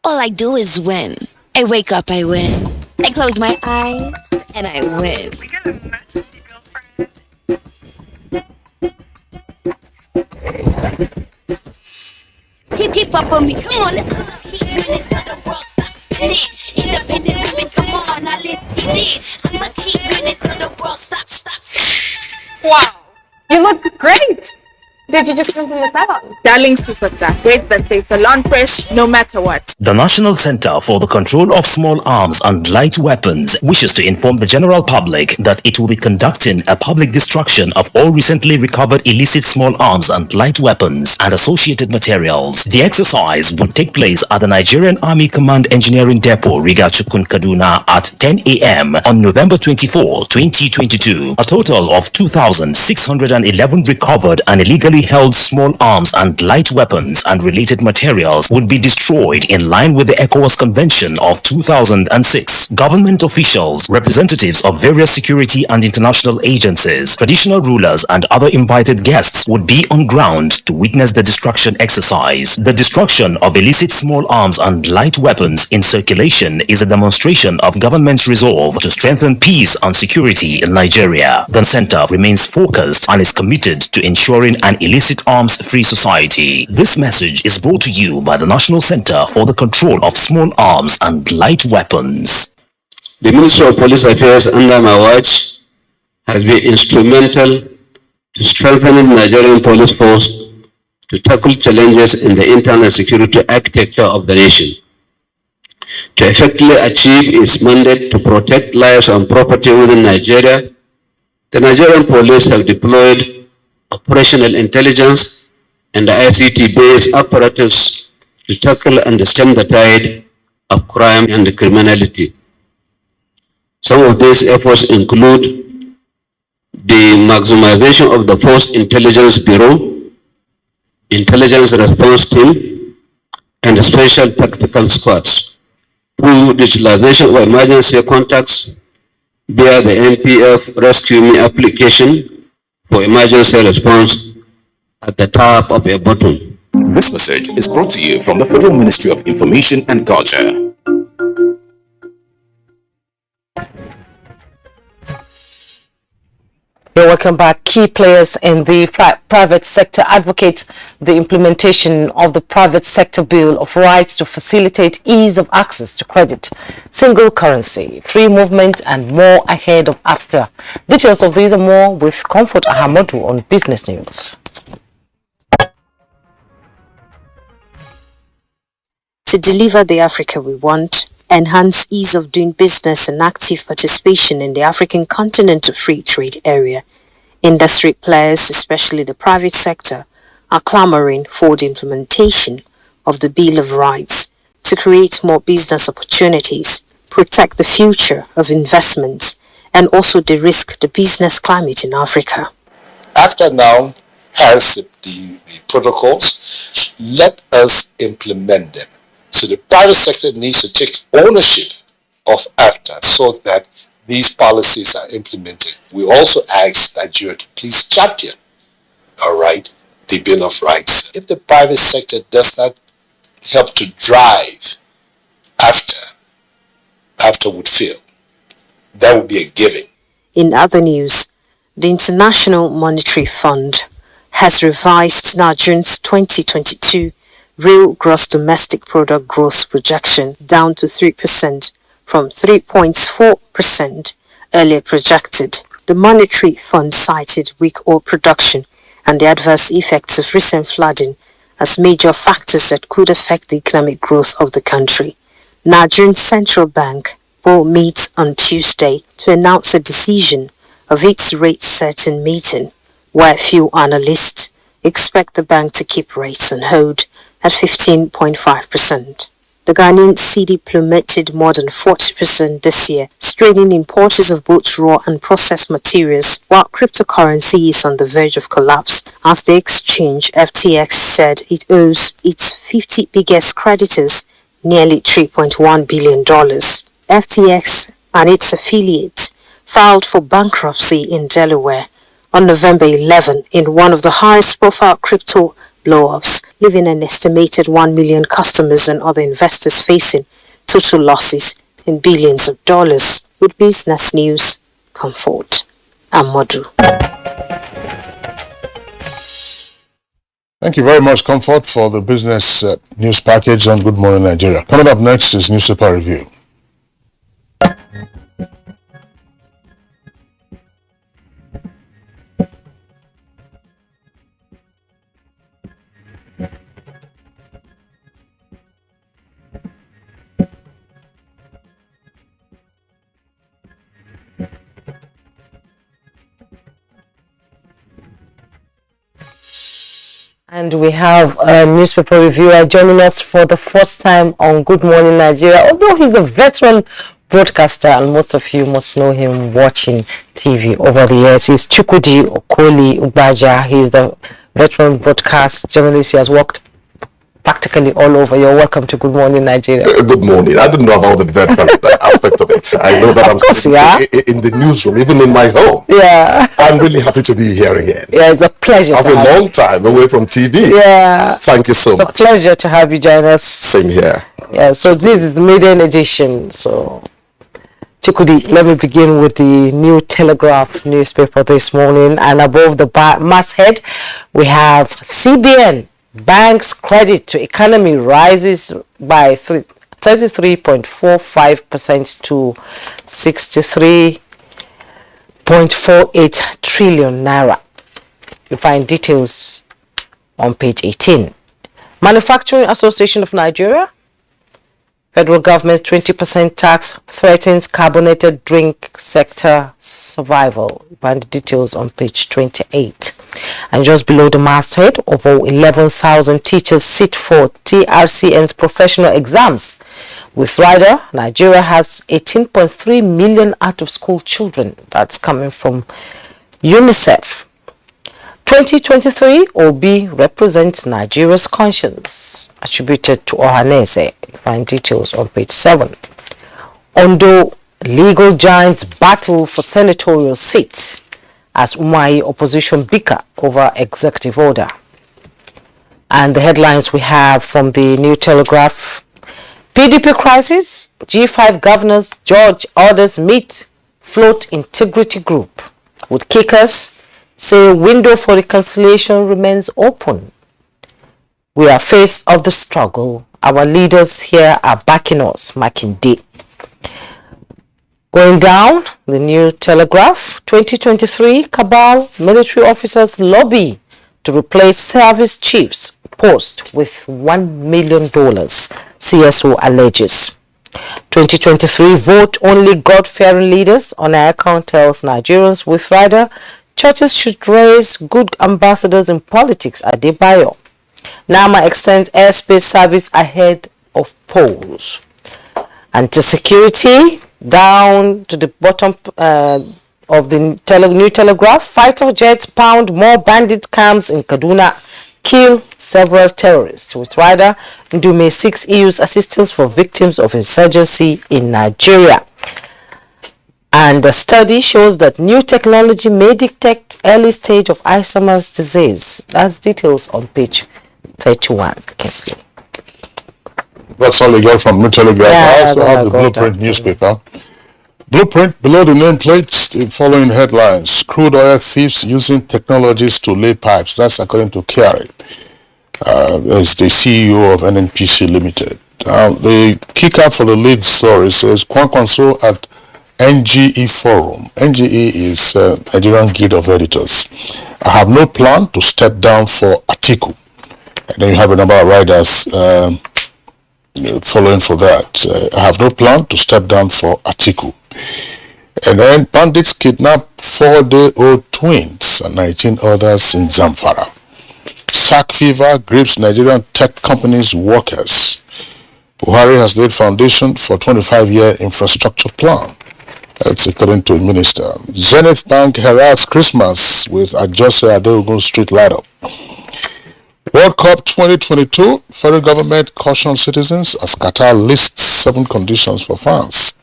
All I do is win. I wake up, I win. I close my eyes, and I win. Keep up on me, come on, let's keep it to the world, stop it. Independent women, come on, now let's get it. I'ma keep it to the world, stop. Wow, you look great. Did you just come from the salon? Darlings to put that. Great that they salon fresh no matter what. The National Center for the Control of Small Arms and Light Weapons wishes to inform the general public that it will be conducting a public destruction of all recently recovered illicit small arms and light weapons and associated materials. The exercise would take place at the Nigerian Army Command Engineering Depot, Riga Chukun, Kaduna at 10 a.m. on November 24, 2022. A total of 2,611 recovered and illegally held small arms and light weapons and related materials would be destroyed in line with the ECOWAS Convention of 2006. Government officials, representatives of various security and international agencies, traditional rulers and other invited guests would be on ground to witness the destruction exercise. The destruction of illicit small arms and light weapons in circulation is a demonstration of government's resolve to strengthen peace and security in Nigeria. The center remains focused and is committed to ensuring an illicit arms-free society. This message is brought to you by the National Center for the Control of Small Arms and Light Weapons. The Ministry of Police Affairs under my watch has been instrumental to strengthening the Nigerian police force to tackle challenges in the internal security architecture of the nation. To effectively achieve its mandate to protect lives and property within Nigeria, the Nigerian police have deployed operational intelligence and the ICT-based apparatus to tackle and stem the tide of crime and criminality. Some of these efforts include the maximization of the Force Intelligence Bureau, Intelligence Response Team, and Special Tactical Squads through digitalization of emergency contacts via the NPF Rescue Me application for emergency response at the top of a button. This message is brought to you from the Federal Ministry of Information and Culture. Welcome back. Key players in the private sector advocate the implementation of the Private Sector Bill of Rights to facilitate ease of access to credit, single currency, free movement and more ahead of AFTA. Details of these and more with Comfort Ahamadu on Business News. To deliver the Africa we want, enhance ease of doing business and active participation in the African continental free trade area, industry players, especially the private sector, are clamoring for the implementation of the Bill of Rights to create more business opportunities, protect the future of investments, and also de-risk the business climate in Africa. AFTA now has the protocols. Let us implement them. So the private sector needs to take ownership of AFTA so that these policies are implemented. We also ask Nigeria to please champion, the Bill of Rights. If the private sector does not help to drive AFTA would fail. That would be a giving. In other news, the International Monetary Fund has revised Nigeria's 2022 real gross domestic product growth projection down to 3% from 3.4% earlier projected. The Monetary Fund cited weak oil production and the adverse effects of recent flooding as major factors that could affect the economic growth of the country. Nigerian Central Bank will meet on Tuesday to announce a decision of its rate-setting meeting, where few analysts expect the bank to keep rates on hold at 15.5%. The Ghanaian cedi plummeted more than 40% this year, straining importers of both raw and processed materials, while cryptocurrency is on the verge of collapse as the exchange FTX said it owes its 50 biggest creditors nearly $3.1 billion. FTX and its affiliates filed for bankruptcy in Delaware on November 11 in one of the highest profile crypto blow-offs, leaving an estimated 1 million customers and other investors facing total losses in billions of dollars. With Business News, Comfort Amadu. Thank you very much, Comfort, for the business news package on Good Morning Nigeria. Coming up next is Newspaper Review. And we have a newspaper reviewer joining us for the first time on Good Morning Nigeria. Although he's a veteran broadcaster and most of you must know him watching TV over the years, he's Chukwudi Okoli Ubaja. He's the veteran broadcast journalist. He has worked practically all over. You're welcome to Good Morning Nigeria. Good morning. I didn't know about the veteran aspect of it. I know that in the newsroom, even in my home. Yeah. I'm really happy to be here again. Yeah, it's a pleasure. I've been a long time away from TV. Yeah. Thank you so much. It's a pleasure to have you join us. Same here. Yeah, so this is the maiden edition. So, Chikudi, let me begin with the New Telegraph newspaper this morning. And above the masthead, we have CBN. Banks' credit to economy rises by 33.45% to 63.48 trillion naira. You find details on page 18. Manufacturing Association of Nigeria. Federal government 20% tax threatens carbonated drink sector survival. You find the details on page 28. And just below the masthead, over 11,000 teachers sit for TRCN's professional exams. With rider, Nigeria has 18.3 million out-of-school children. That's coming from UNICEF. 2023 Obi represents Nigeria's conscience, attributed to Ohanese. You find details on page 7. Ondo legal giants battle for senatorial seats as Umahi opposition bicker over executive order. And the headlines we have from the New Telegraph. PDP crisis, G5 governors, George orders meet, float integrity group. With kickers, say window for reconciliation remains open. We are face of the struggle. Our leaders here are backing us, Makinde. Going down, the New Telegraph, 2023 cabal military officers lobby to replace service chiefs post with $1 million, CSO alleges. 2023 vote only God-fearing leaders on air account tells Nigerians with rider churches should raise good ambassadors in politics at Adebayo. NAMA extends airspace service ahead of polls. And to security, down to the bottom of the New Telegraph, fighter jets pound more bandit camps in Kaduna, kill several terrorists. With rider, Ndume seeks EU's assistance for victims of insurgency in Nigeria. And the study shows that new technology may detect early stage of Alzheimer's disease. That's details on page 31. Kesley. That's all you got from New Telegraph. I also have the Blueprint newspaper. Blueprint, below the nameplates, the following headlines. Crude oil thieves using technologies to lay pipes. That's according to Kiari. There's the CEO of NNPC Limited. The kicker for the lead story says, Kwankwanso at NGE Forum. NGE is Nigerian Guild of Editors. I have no plan to step down for Atiku. And then you have a number of riders following for that. I have no plan to step down for Atiku. And then bandits kidnap 4-day-old twins and 19 others in Zamfara. Sack fever grips Nigerian tech companies' workers. Buhari has laid foundation for 25-year infrastructure plan. That's according to the minister. Zenith Bank heralds Christmas with Ajose Adeogun street light up. World Cup 2022, federal government cautions citizens as Qatar lists 7 conditions for fans.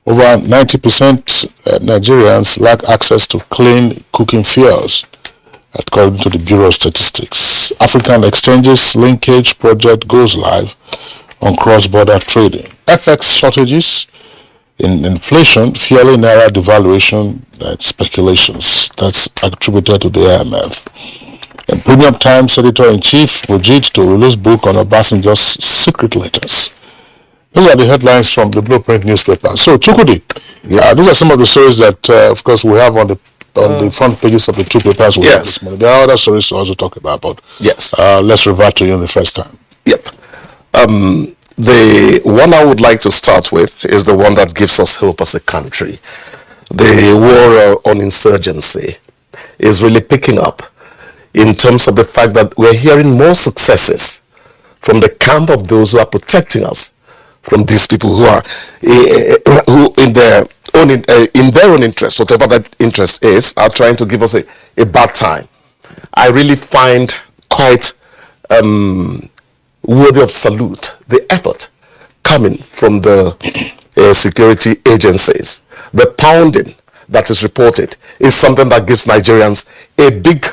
Over 90% Nigerians lack access to clean cooking fuels. according to the Bureau of Statistics. African Exchanges Linkage Project goes live on cross-border trading. FX shortages, in inflation, fueling naira devaluation and speculations. That's attributed to the IMF. And Premium Times editor-in-chief Mujid to release book on Obasanjo's secret letters. Those are the headlines from the Blueprint newspaper. So, Chukwudi, these are some of the stories that, of course, we have on the front pages of the two papers. Yes. There are other stories to also talk about, but yes. Let's revert to you the first time. Yep. The one I would like to start with is the one that gives us hope as a country. The war on insurgency is really picking up in terms of the fact that we're hearing more successes from the camp of those who are protecting us from these people who are who in their own interest, whatever that interest is, are trying to give us a bad time. I really find quite worthy of salute the effort coming from the security agencies. The pounding that is reported is something that gives Nigerians a big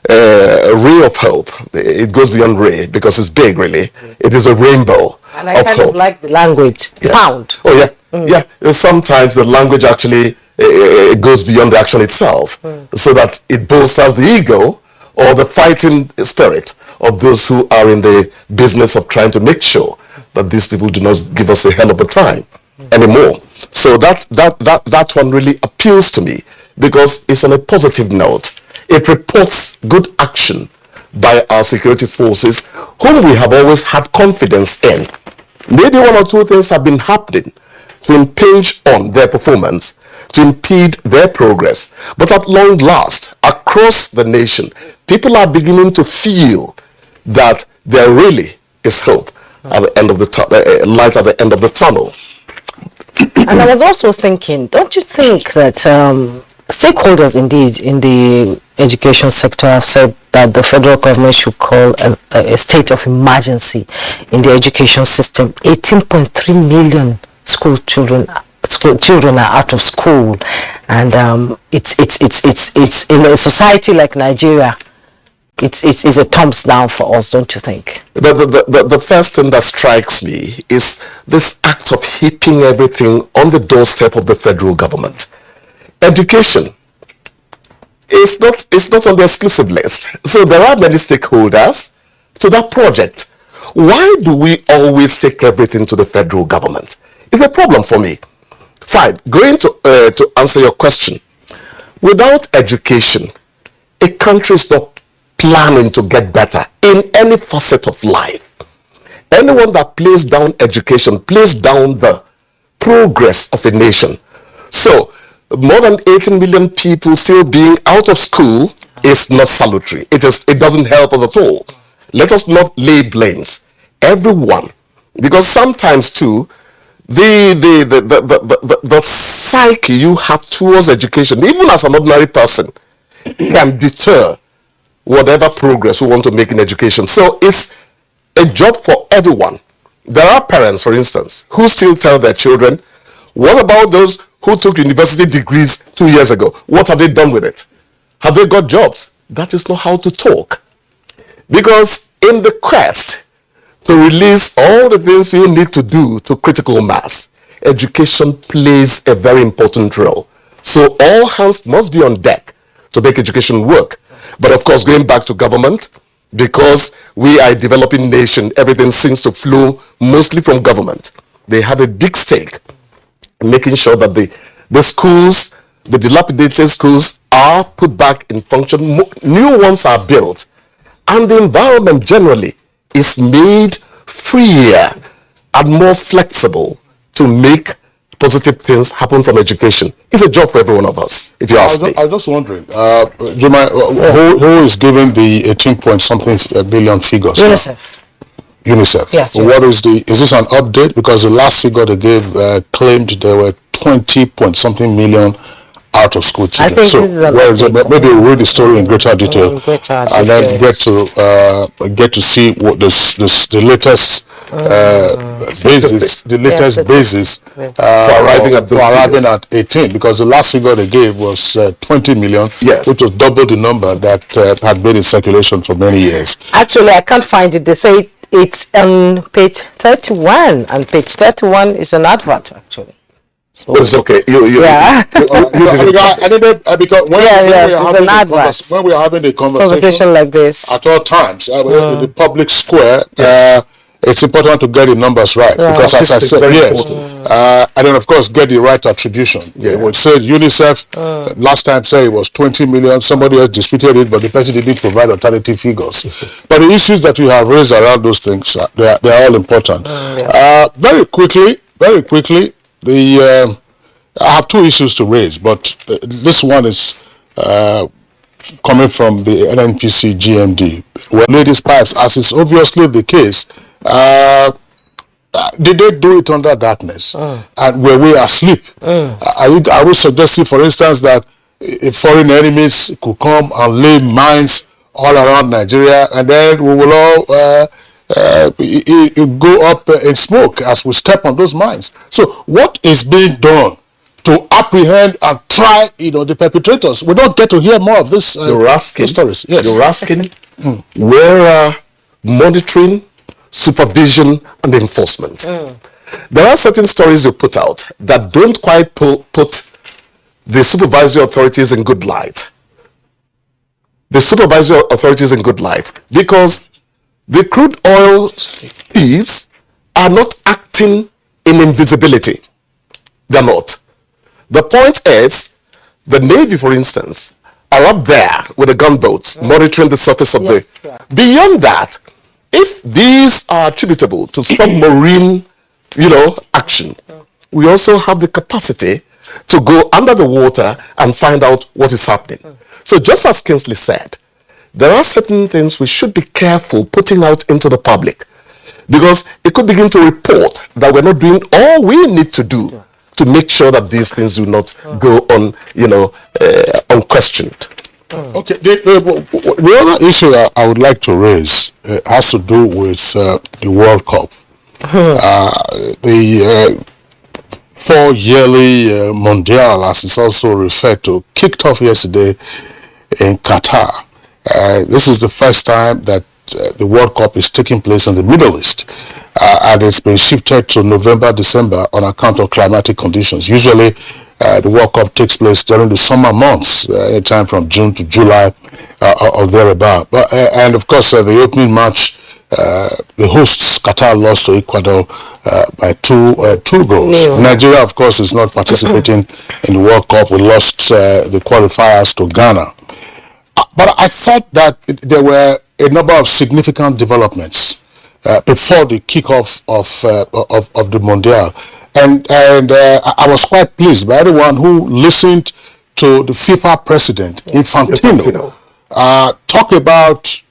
ray of hope. It goes beyond ray because it's big, really. It is a rainbow. And I kind of like the language, pound. Oh, yeah. Yeah. Sometimes the language actually goes beyond the action itself, so that it bolsters the ego or the fighting spirit of those who are in the business of trying to make sure that these people do not give us a hell of a time anymore. So that one really appeals to me because it's on a positive note. It reports good action by our security forces, whom we have always had confidence in. Maybe one or two things have been happening to impinge on their performance, to impede their progress. But at long last, across the nation, people are beginning to feel that there really is hope at the end of the light at the end of the tunnel. And I was also thinking, don't you think that stakeholders indeed in the education sector have said that the federal government should call a state of emergency in the education system? 18.3 million school children are out of school, and it's in a society like Nigeria, it's a thumbs down for us, don't you think? The first thing that strikes me is this act of heaping everything on the doorstep of the federal government. Education is not on the exclusive list. So there are many stakeholders to that project. Why do we always take everything to the federal government? It's a problem for me. Fine, going to answer your question. Without education, a country is not planning to get better in any facet of life. Anyone that plays down education plays down the progress of a nation. So, more than 18 million people still being out of school is not salutary. It doesn't help us at all. Let us not lay blames. Everyone, because sometimes too, the psyche you have towards education, even as an ordinary person, can deter whatever progress we want to make in education. So it's a job for everyone. There are parents, for instance, who still tell their children, what about those who took university degrees 2 years ago? What have they done with it? Have they got jobs? That is not how to talk. Because in the quest to release all the things you need to do to critical mass, education plays a very important role. So all hands must be on deck to make education work. But of course, going back to government, because we are a developing nation, everything seems to flow mostly from government. They have a big stake in making sure that the schools, the dilapidated schools, are put back in function. New ones are built. And the environment generally is made freer and more flexible to make positive things happen from education. It's a job for every one of us, if you ask me. I was just wondering, Juma, who is giving the 18-point-something billion figures? UNICEF. UNICEF. Yes. What is this an update? Because the last figure they gave claimed there were 20-point-something million out of school children. think this is an update. Maybe we'll read the story in greater detail, and then get to see what the latest basis for arriving at 18, because the last figure they gave was 20 million, which was double the number that had been in circulation for many years. Actually, I can't find it. They say it's on page 31, and page 31 is an advert, actually. So it's okay. Because when we are having a conversation like this at all times in the public square, it's important to get the numbers right, because as I said, and then of course get the right attribution. We said UNICEF last time said it was 20 million. Somebody else disputed it, but the person didn't provide alternative figures. But the issues that we have raised around those things, they are all important. Very quickly, I have two issues to raise, but this one is coming from the NNPC GMD. Well, ladies' pipes, as is obviously the case, did they do it under darkness? And were we asleep? I would suggest, for instance, that if foreign enemies could come and lay mines all around Nigeria, and then we will all go up in smoke as we step on those mines. So what is being done to apprehend and try, the perpetrators? We don't get to hear more of this stories. Yes. You're asking where monitoring, supervision, and enforcement. There are certain stories you put out that don't quite put the supervisory authorities in good light. Because the crude oil thieves are not acting in invisibility. They're not. The point is, the Navy, for instance, are up there with the gunboats monitoring the surface of the... Beyond that, if these are attributable to submarine, action, we also have the capacity to go under the water and find out what is happening. So just as Kingsley said, there are certain things we should be careful putting out into the public, because it could begin to report that we're not doing all we need to do to make sure that these things do not go on, unquestioned. Okay, the other issue that I would like to raise has to do with the World Cup. The 4-yearly Mondial, as it's also referred to, kicked off yesterday in Qatar. This is the first time that the World Cup is taking place in the Middle East, and it's been shifted to November, December on account of climatic conditions. Usually, the World Cup takes place during the summer months, anytime from June to July or thereabout. But and of course, the opening match, the hosts Qatar lost to Ecuador by two goals. Nigeria, of course, is not participating in the World Cup. We lost the qualifiers to Ghana. But I thought that there were a number of significant developments before the kickoff of the Mondial. And I was quite pleased by anyone who listened to the FIFA president, Infantino, talk about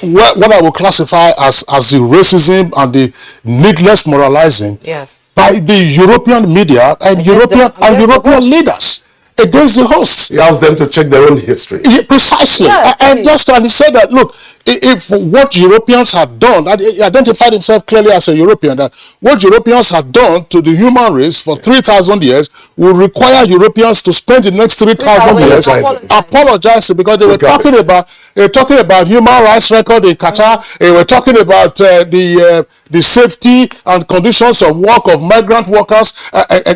what I would classify as the racism and the needless moralizing by the European media and European leaders against the hosts. He asked them to check their own history. Precisely. And he said that, look, if what Europeans had done, he identified himself clearly as a European, that what Europeans had done to the human race for 3,000 years will require Europeans to spend the next 3,000 years apologizing, because they were talking about human rights record in Qatar. They were talking about the safety and conditions of work of migrant workers,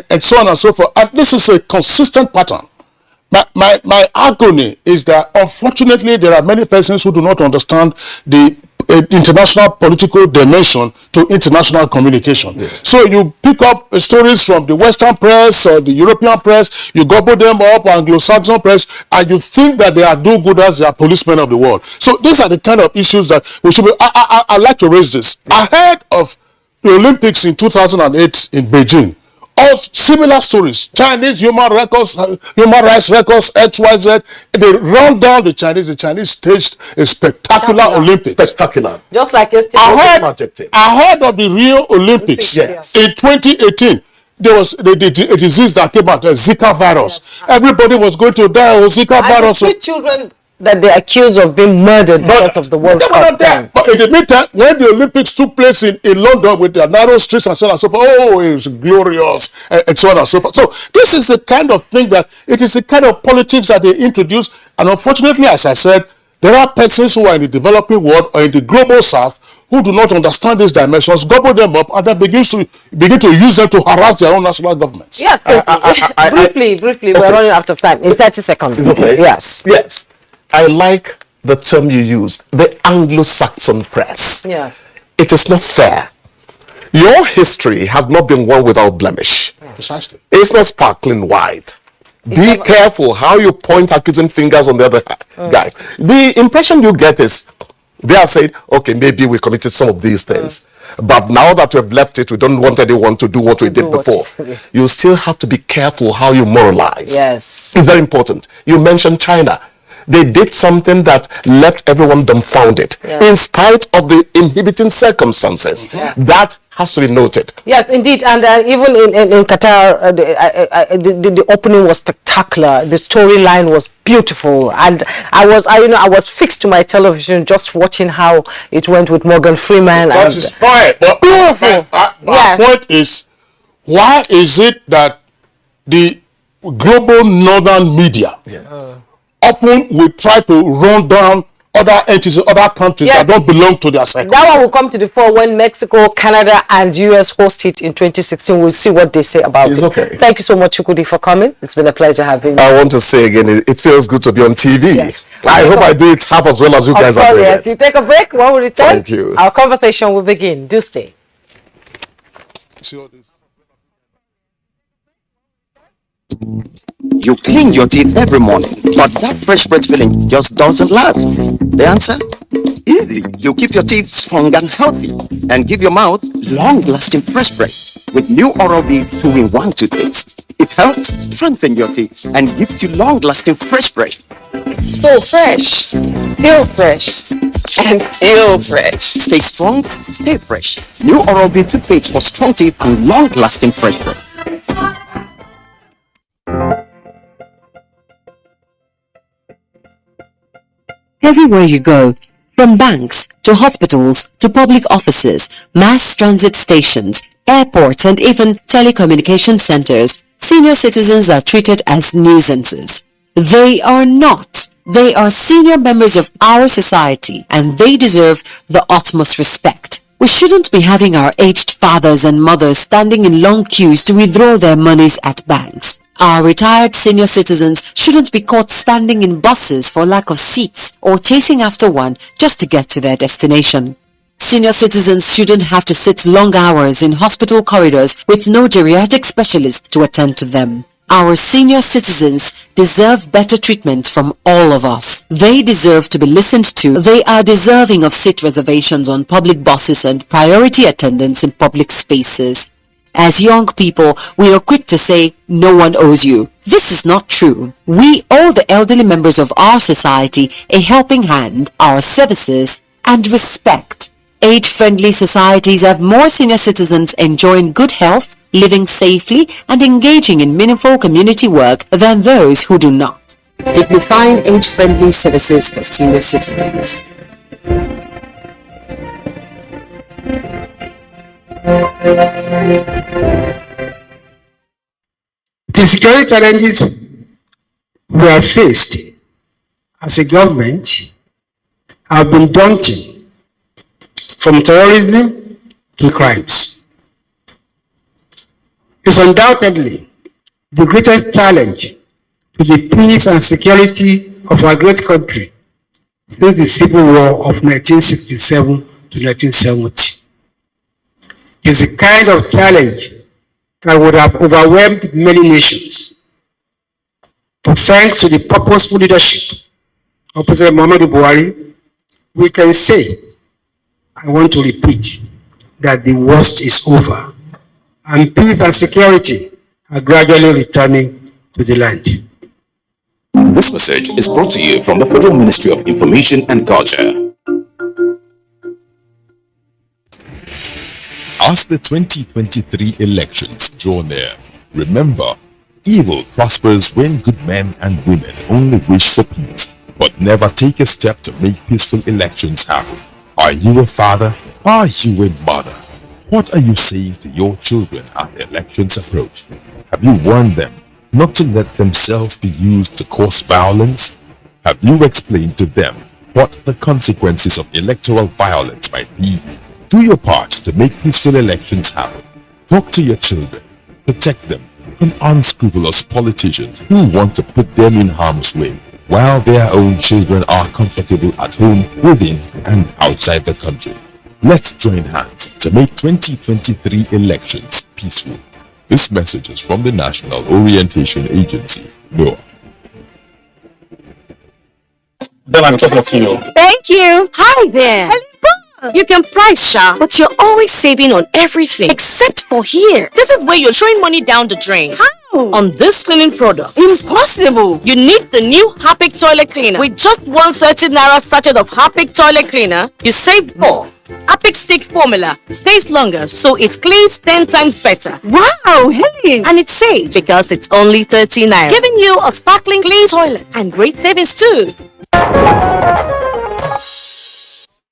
and so on and so forth. And this is a consistent pattern. My agony is that, unfortunately, there are many persons who do not understand the international political dimension to international communication. So you pick up stories from the Western press or the European press, you gobble them up, Anglo-Saxon press, and you think that they are do-gooders, they are policemen of the world. So these are the kind of issues that we should be... I'd like to raise this. Ahead of the Olympics in 2008 in Beijing, all similar stories. Chinese human rights records, XYZ. They run down the Chinese. The Chinese staged a spectacular Olympics. Spectacular. Just like yesterday. Ahead of the Rio Olympics in 2018, there was a disease that came out, a Zika virus. Yes. Everybody was going to die of Zika virus. The 3 children that they accused of being murdered because of the World Cup. But in the meantime, when the Olympics took place in London with their narrow streets and so on and so forth, oh, it was glorious, and so on and so forth. So this is the kind of thing that, it is the kind of politics that they introduce. And unfortunately, as I said, there are persons who are in the developing world or in the global south who do not understand these dimensions, gobble them up, and then begin to use them to harass their own national governments. Yes, briefly, we're running out of time. In 30 seconds. Okay. Yes. I like the term you used, the Anglo-Saxon press. Yes. It is not fair. Your history has not been one without blemish. Precisely. It's not sparkling white. Be careful how you point accusing fingers on the other guys. The impression you get is they are saying, okay, maybe we committed some of these things. But now that we've left it, we don't want anyone to do what we did before. You still have to be careful how you moralize. Yes. It's very important. You mentioned China. They did something that left everyone dumbfounded, in spite of the inhibiting circumstances. That has to be noted. Yes, indeed, and even in Qatar, the opening was spectacular. The storyline was beautiful, and I was fixed to my television just watching how it went with Morgan Freeman. That is fine, but my point is, why is it that the global northern media often will try to run down other entities, other countries that don't belong to their cycle? That one will come to the fore when Mexico, Canada, and US host it in 2016. We'll see what they say about it. Okay. Thank you so much, Chukwudi, for coming. It's been a pleasure having you. I want to say again, it feels good to be on TV. Yes. I hope I do it half as well as you guys are doing it. You take a break. When we return, thank you. Our conversation will begin. Do stay. You clean your teeth every morning, but that fresh breath feeling just doesn't last. The answer? Easy. You keep your teeth strong and healthy and give your mouth long-lasting fresh breath with new Oral-B 2-in-1 toothpaste. It helps strengthen your teeth and gives you long-lasting fresh breath. So fresh, feel fresh, and feel fresh. Stay strong, stay fresh. New Oral-B toothpaste for strong teeth and long-lasting fresh breath. Everywhere you go, from banks to hospitals to public offices, mass transit stations, airports, and even telecommunication centers, senior citizens are treated as nuisances. They are not. They are senior members of our society, and they deserve the utmost respect. We shouldn't be having our aged fathers and mothers standing in long queues to withdraw their monies at banks. Our retired senior citizens shouldn't be caught standing in buses for lack of seats or chasing after one just to get to their destination. Senior citizens shouldn't have to sit long hours in hospital corridors with no geriatric specialist to attend to them. Our senior citizens deserve better treatment from all of us. They deserve to be listened to. They are deserving of seat reservations on public buses and priority attendance in public spaces. As young people, we are quick to say, no one owes you. This is not true. We owe the elderly members of our society a helping hand, our services, and respect. Age-friendly societies have more senior citizens enjoying good health, living safely, and engaging in meaningful community work than those who do not. Dignifying age-friendly services for senior citizens. The security challenges we have faced as a government have been daunting, from terrorism to crimes. It's undoubtedly the greatest challenge to the peace and security of our great country since the Civil War of 1967 to 1970. It's the kind of challenge that would have overwhelmed many nations. But thanks to the purposeful leadership of President Muhammadu Buhari, we can say, I want to repeat, that the worst is over, and peace and security are gradually returning to the land. This message is brought to you from the Federal Ministry of Information and Culture. As the 2023 elections draw near, remember, evil prospers when good men and women only wish for peace, but never take a step to make peaceful elections happen. Are you a father? Are you a mother? What are you saying to your children as the elections approach? Have you warned them not to let themselves be used to cause violence? Have you explained to them what the consequences of electoral violence might be? Do your part to make peaceful elections happen. Talk to your children. Protect them from unscrupulous politicians who want to put them in harm's way, while their own children are comfortable at home, within and outside the country. Let's join hands to make 2023 elections peaceful. This message is from the National Orientation Agency, NOAA. Then I'm talking to you. Thank you. Hi there. You can price, Sha, but you're always saving on everything except for here. This is where you're throwing money down the drain. How? On this cleaning product. Impossible. You need the new Harpic toilet cleaner. With just 130 naira sachet of Harpic toilet cleaner, you save 4. Harpic stick formula stays longer, so it cleans 10 times better. Wow, Helen! And it's safe because it's only 30 naira, giving you a sparkling clean toilet and great savings too.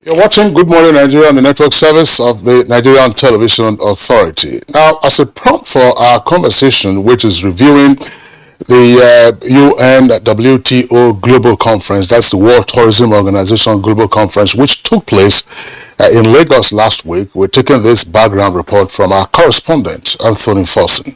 You're watching Good Morning Nigeria on the network service of the Nigerian Television Authority. Now, as a prompt for our conversation, which is reviewing the UNWTO Global Conference, that's the World Tourism Organization Global Conference, which took place in Lagos last week, we're taking this background report from our correspondent, Anthony Fossen.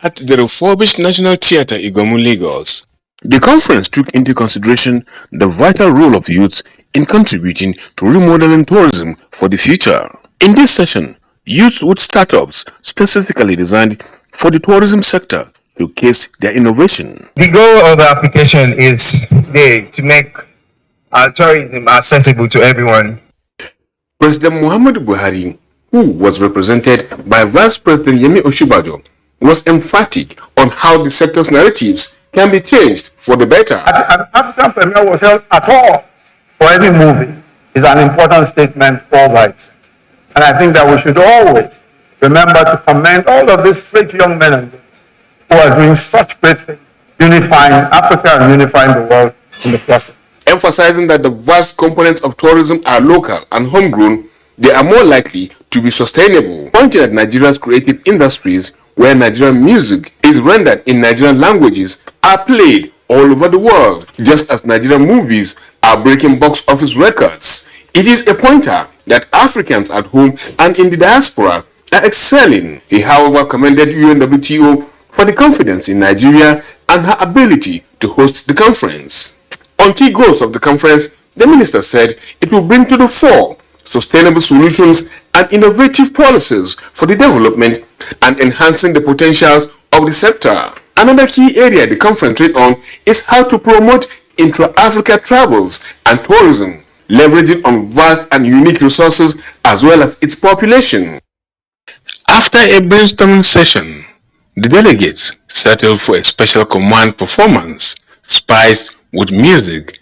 At the refurbished National Theatre, Igomu, Lagos, the conference took into consideration the vital role of youth in contributing to remodeling tourism for the future. In this session, youth with startups specifically designed for the tourism sector showcase their innovation. The goal of the application is to make tourism accessible to everyone. President Muhammadu Buhari, who was represented by Vice President Yemi Osinbajo, was emphatic on how the sector's narratives can be changed for the better. An African premiere was held at all for any movie is an important statement for all rights. And I think that we should always remember to commend all of these great young men and women who are doing such great things, unifying Africa and unifying the world in the process. Emphasizing that the vast components of tourism are local and homegrown, they are more likely to be sustainable, pointing at Nigeria's creative industries where Nigerian music is rendered in Nigerian languages are played all over the world, just as Nigerian movies are breaking box office records. It is a pointer that Africans at home and in the diaspora are excelling. He, however, commended UNWTO for the confidence in Nigeria and her ability to host the conference. On key goals of the conference, the minister said it will bring to the fore sustainable solutions and innovative policies for the development and enhancing the potentials of the sector. Another key area the conference trade on is how to promote intra-Africa travels and tourism, leveraging on vast and unique resources as well as its population. After a brainstorming session, the delegates settled for a special command performance spiced with music.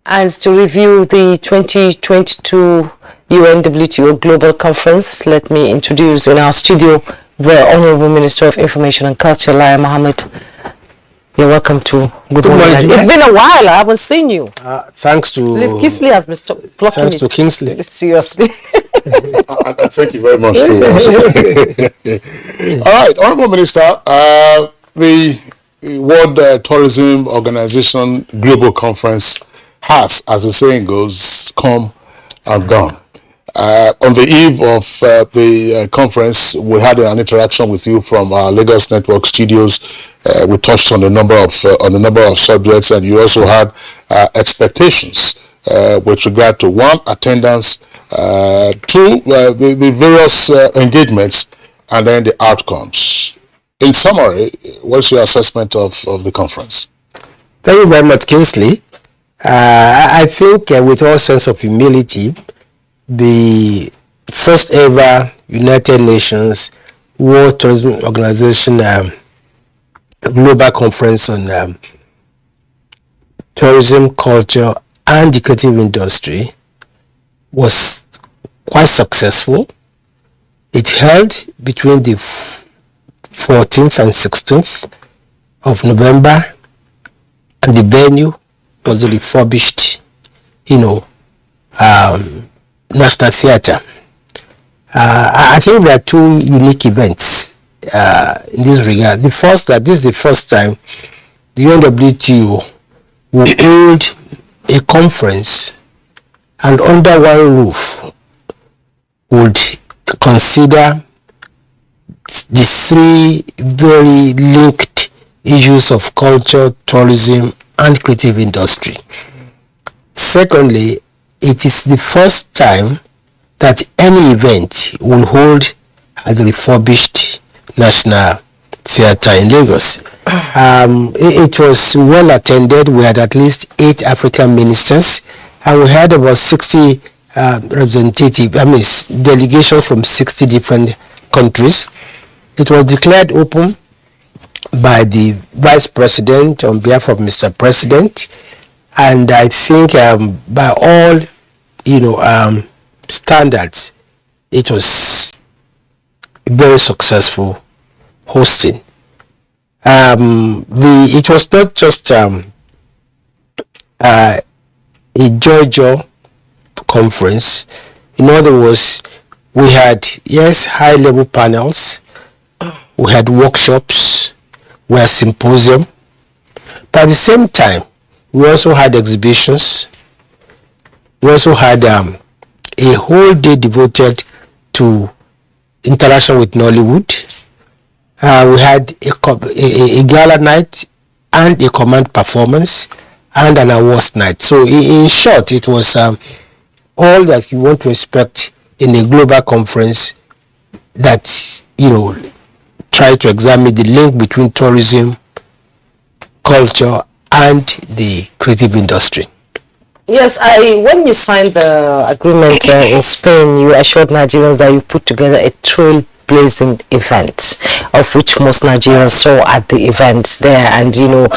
And to review the 2022 UNWTO Global Conference, let me introduce in our studio the Honorable Minister of Information and Culture, Lai Mohammed. You're welcome to Good Morning. It's been a while, I haven't seen you. Thanks to Kingsley has been plucking thanks to Kingsley. Seriously. Thank you very much. All right, Honorable Minister, the World Tourism Organization Global Conference has, as the saying goes, come and gone. On the eve of the conference, we had an interaction with you from our Lagos Network studios. We touched on a number of subjects, and you also had expectations with regard to one, attendance, two, the various engagements, and then the outcomes. In summary, what's your assessment of the conference? Thank you very much, Kingsley. I think with all sense of humility, the first ever United Nations World Tourism Organization Global Conference on Tourism, Culture and the Creative Industry was quite successful. It held between the 14th and 16th of November, and the venue was the refurbished, National Theatre. I think there are two unique events in this regard. The first, that this is the first time the UNWTO will hold a conference and under one roof would consider the three very linked issues of culture, tourism and creative industry. Secondly, it is the first time that any event will hold at the refurbished National Theatre in Lagos. It was well attended. We had at least 8 African ministers and we had about 60 delegations from 60 different countries. It was declared open by the Vice President on behalf of Mr. President, and I think by all standards, it was very successful hosting. It was not just a Georgia conference. In other words, we had high-level panels, we had workshops, we had symposium, but at the same time, we also had exhibitions. We also had a whole day devoted to interaction with Nollywood. We had a gala night and a command performance and an awards night. So in short, it was all that you want to expect in a global conference that try to examine the link between tourism, culture and the creative industry. Yes, when you signed the agreement in Spain, you assured Nigerians that you put together a trailblazing event, of which most Nigerians saw at the event there, and the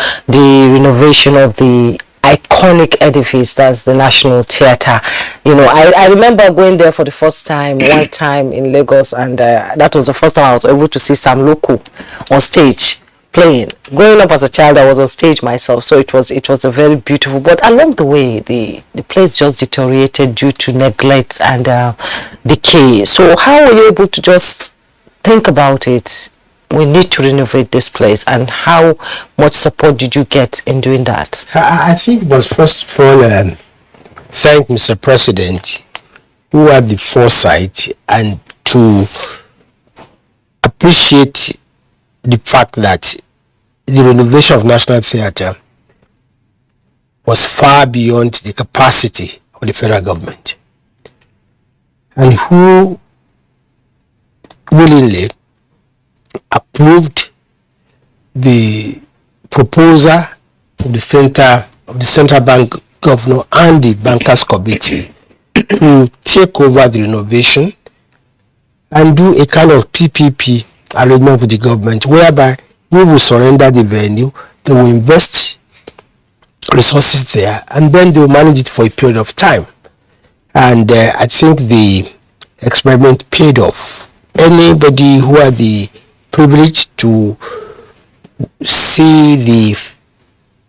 renovation of the iconic edifice, that's the National Theatre. I remember going there for the first time, one time in Lagos, and that was the first time I was able to see Sam Loco on stage playing. Growing up as a child, I was on stage myself, so it was a very beautiful, but along the way the place just deteriorated due to neglect and decay. So how were you able to just think about it? We need to renovate this place, and how much support did you get in doing that? I think it was first of all thank Mr. President, who had the foresight and to appreciate the fact that the renovation of National Theatre was far beyond the capacity of the federal government, and who willingly approved the proposal of the central bank governor and the bankers committee to take over the renovation and do a kind of PPP arrangement with the government, whereby we will surrender the venue, they will invest resources there, and then they will manage it for a period of time. And I think the experiment paid off. Anybody who had the privilege to see the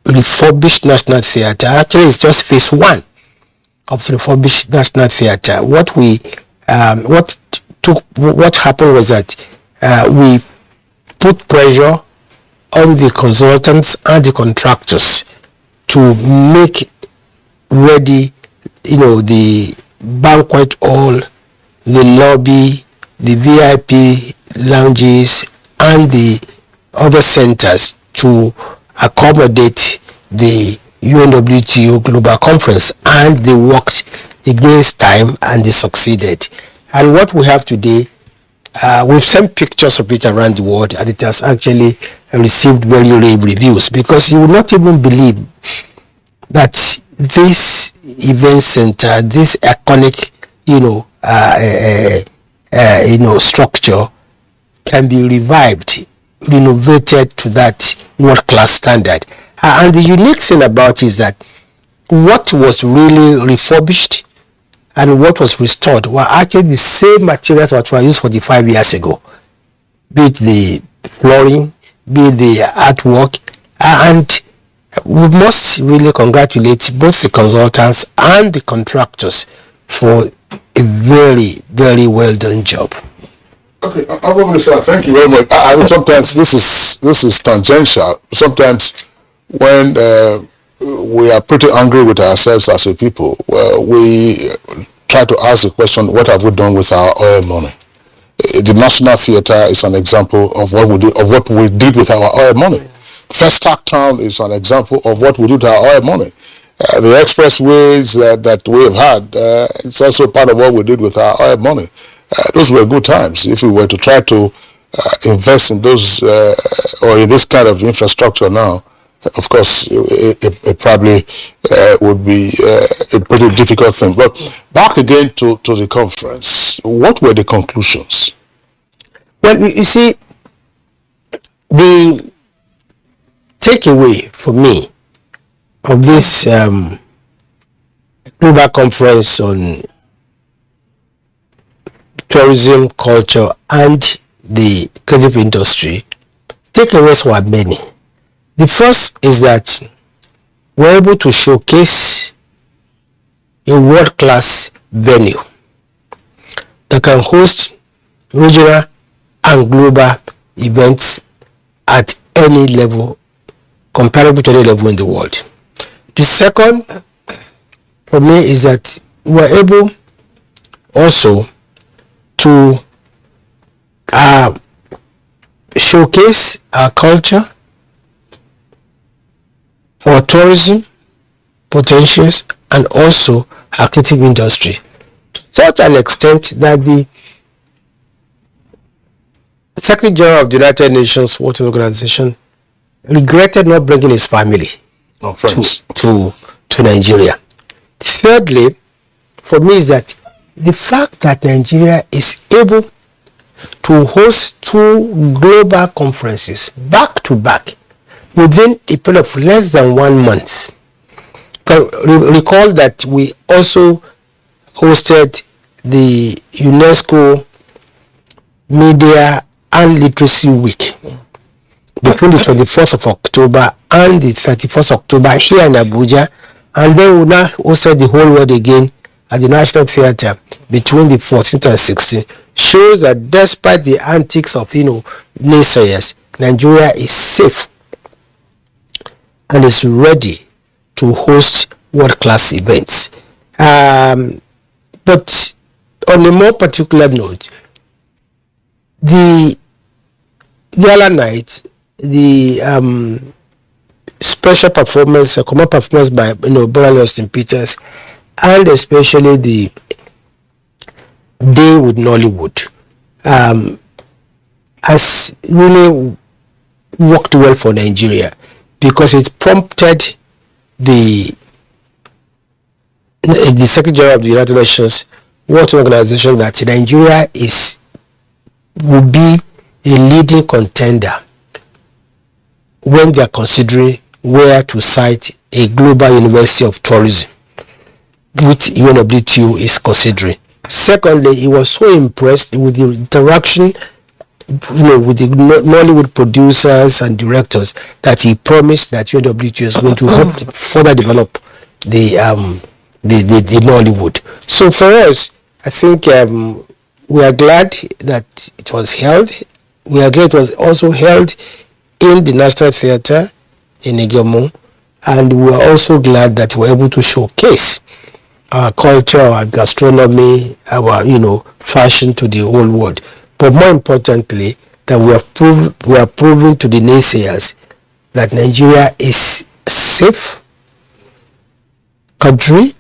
refurbished National Theatre, actually it's just phase 1 of the refurbished National Theatre. What happened was that we put pressure on the consultants and the contractors to make ready, the banquet hall, the lobby, the VIP lounges and the other centers to accommodate the UNWTO Global Conference, and they worked against time and they succeeded. And what we have today, we've sent pictures of it around the world, and it has actually received very rave reviews, because you would not even believe that this event center, this iconic, structure can be revived, renovated to that world-class standard. And the unique thing about it is that what was really refurbished and what was restored were actually the same materials that were used 45 years ago, be it the flooring, be it the artwork, and we must really congratulate both the consultants and the contractors for a very, very well done job. Okay, thank you very much. I mean, sometimes this is tangential. Sometimes when we are pretty angry with ourselves as a people, we try to ask the question, what have we done with our oil money? The National Theatre is an example of what we did with our oil money. Festac Town is an example of what we did with our oil money. The expressways that we have had, it's also part of what we did with our oil money. Those were good times. If we were to try to invest in those or in this kind of infrastructure now, of course, it probably would be a pretty difficult thing. But back again to the conference, what were the conclusions? Well, you see, the takeaway for me of this global conference on tourism, culture, and the creative industry, takeaways were many. The first is that we're able to showcase a world-class venue that can host regional and global events at any level, comparable to any level in the world. The second, for me, is that we're able also to showcase our culture, our tourism potentials, and also our creative industry to such an extent that the Secretary General of the United Nations World Organization regretted not bringing his family to Nigeria. Thirdly, for me, is that the fact that Nigeria is able to host 2 global conferences back to back within a period of less than 1 month. Recall that we also hosted the UNESCO Media and Literacy Week between the 24th of October and the 31st of October here in Abuja, and then we now hosted the whole world again at the National Theatre between the 14th and 16th. Shows that despite the antics of naysayers, Nigeria is safe and is ready to host world-class events. But on a more particular note, the gala night, the special performance, a common performance by Boral Austin Peters, and especially the day with Nollywood, has really worked well for Nigeria, because it prompted the Secretary General of the United Nations World Organization that Nigeria will be a leading contender when they are considering where to site a global university of tourism, which UNWTO is considering. Secondly, he was so impressed with the interaction with the Nollywood producers and directors that he promised that UNWTO is going to help further develop the Nollywood. So for us, I think we are glad that it was held. We are glad it was also held in the National Theatre in Igamo, and we are also glad that we were able to showcase our culture, our gastronomy, our fashion to the whole world. But more importantly, that we are proving to the naysayers that Nigeria is a safe country,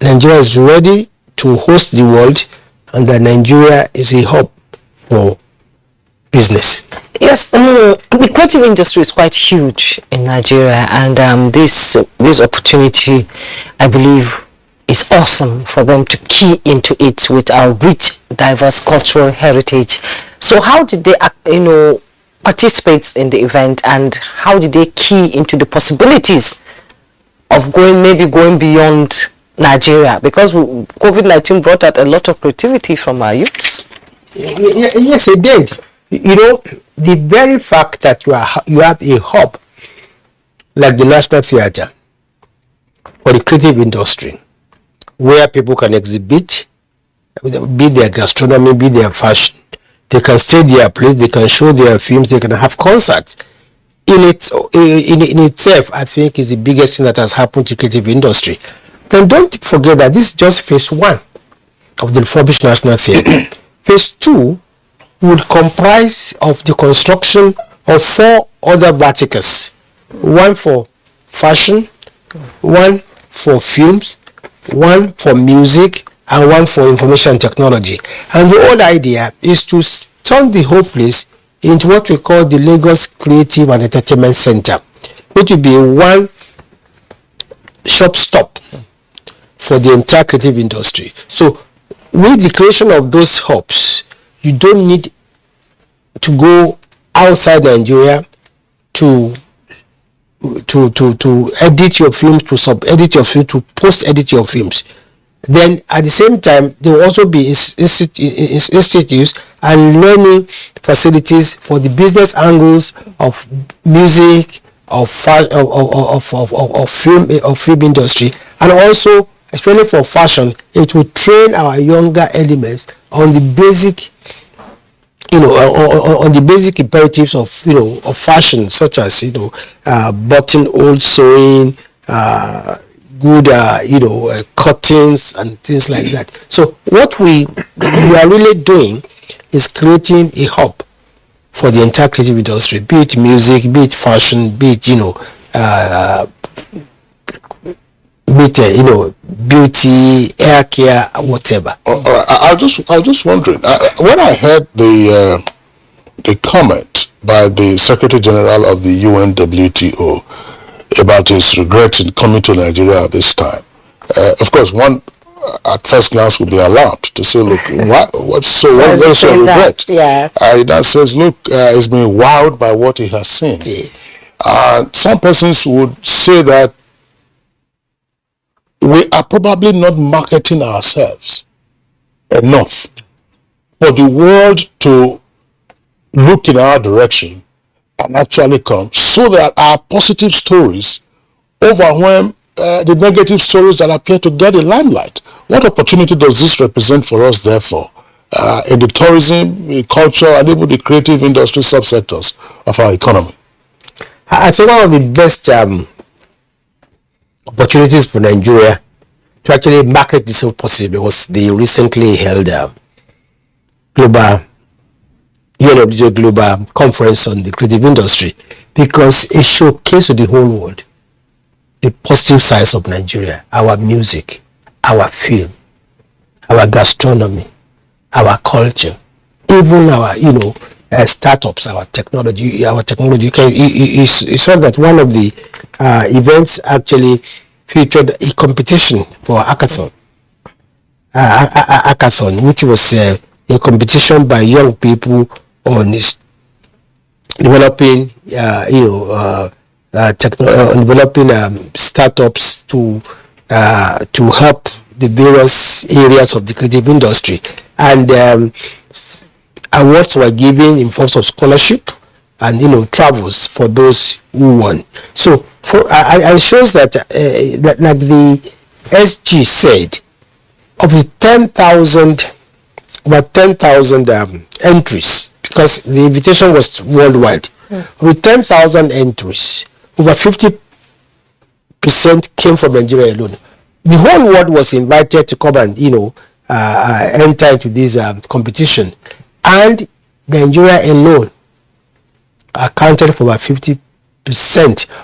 Nigeria is ready to host the world, and that Nigeria is a hub for business. Yes, the creative industry is quite huge in Nigeria, and this opportunity, I believe, is awesome for them to key into it with our rich, diverse cultural heritage. So, how did they, participate in the event, and how did they key into the possibilities of going beyond Nigeria? Because COVID-19 brought out a lot of creativity from our youths. Yes, it did. The very fact that you have a hub like the National Theatre for the creative industry, where people can exhibit, be their gastronomy, be their fashion, they can stay their place, they can show their films, they can have concerts. In itself, I think, is the biggest thing that has happened to the creative industry. Then don't forget that this is just phase 1 of the refurbished National Theatre. Phase 2 would comprise of the construction of 4 other verticals. 1 for fashion, 1 for films, 1 for music, and 1 for information technology. And the whole idea is to turn the whole place into what we call the Lagos Creative and Entertainment Center, which will be one shop stop for the entire creative industry. So with the creation of those hubs, you don't need to go outside Nigeria to edit your films, to sub-edit your films, to post-edit your films. Then at the same time, there will also be institutes and learning facilities for the business angles of music, of film industry, and also, especially for fashion, it will train our younger elements on the basic, on the basic imperatives of fashion, such as buttonhole sewing, good cuttings and things like that. So what we are really doing is creating a hub for the entire creative industry, be it music, be it fashion, be it beauty, hair care, whatever. I was just wondering, when I heard the comment by the Secretary General of the UNWTO about his regret in coming to Nigeria at this time, of course, one at first glance would be alarmed to say, look, what's your regret? Yeah. That says, look, he's been wowed by what he has seen. Yes. Some persons would say that we are probably not marketing ourselves enough for the world to look in our direction and actually come, so that our positive stories overwhelm the negative stories that appear to get the limelight. What opportunity does this represent for us, therefore, in the tourism, the culture, and even the creative industry subsectors of our economy? I think one of the best opportunities for Nigeria to actually market itself possibly was the recently held global conference on the creative industry, because it showcased to the whole world the positive sides of Nigeria, our music, our film, our gastronomy, our culture, even our startups, our technology. You saw that one of the events actually featured a competition for hackathon, which was a competition by young people on developing developing startups to help the various areas of the creative industry, and awards were given in forms of scholarship and travels for those who won. So it shows that like the SG said, of the 10,000 entries, because the invitation was worldwide. With 10,000 entries, over 50% came from Nigeria alone. The whole world was invited to come and enter into this competition, and Nigeria alone accounted for about 50%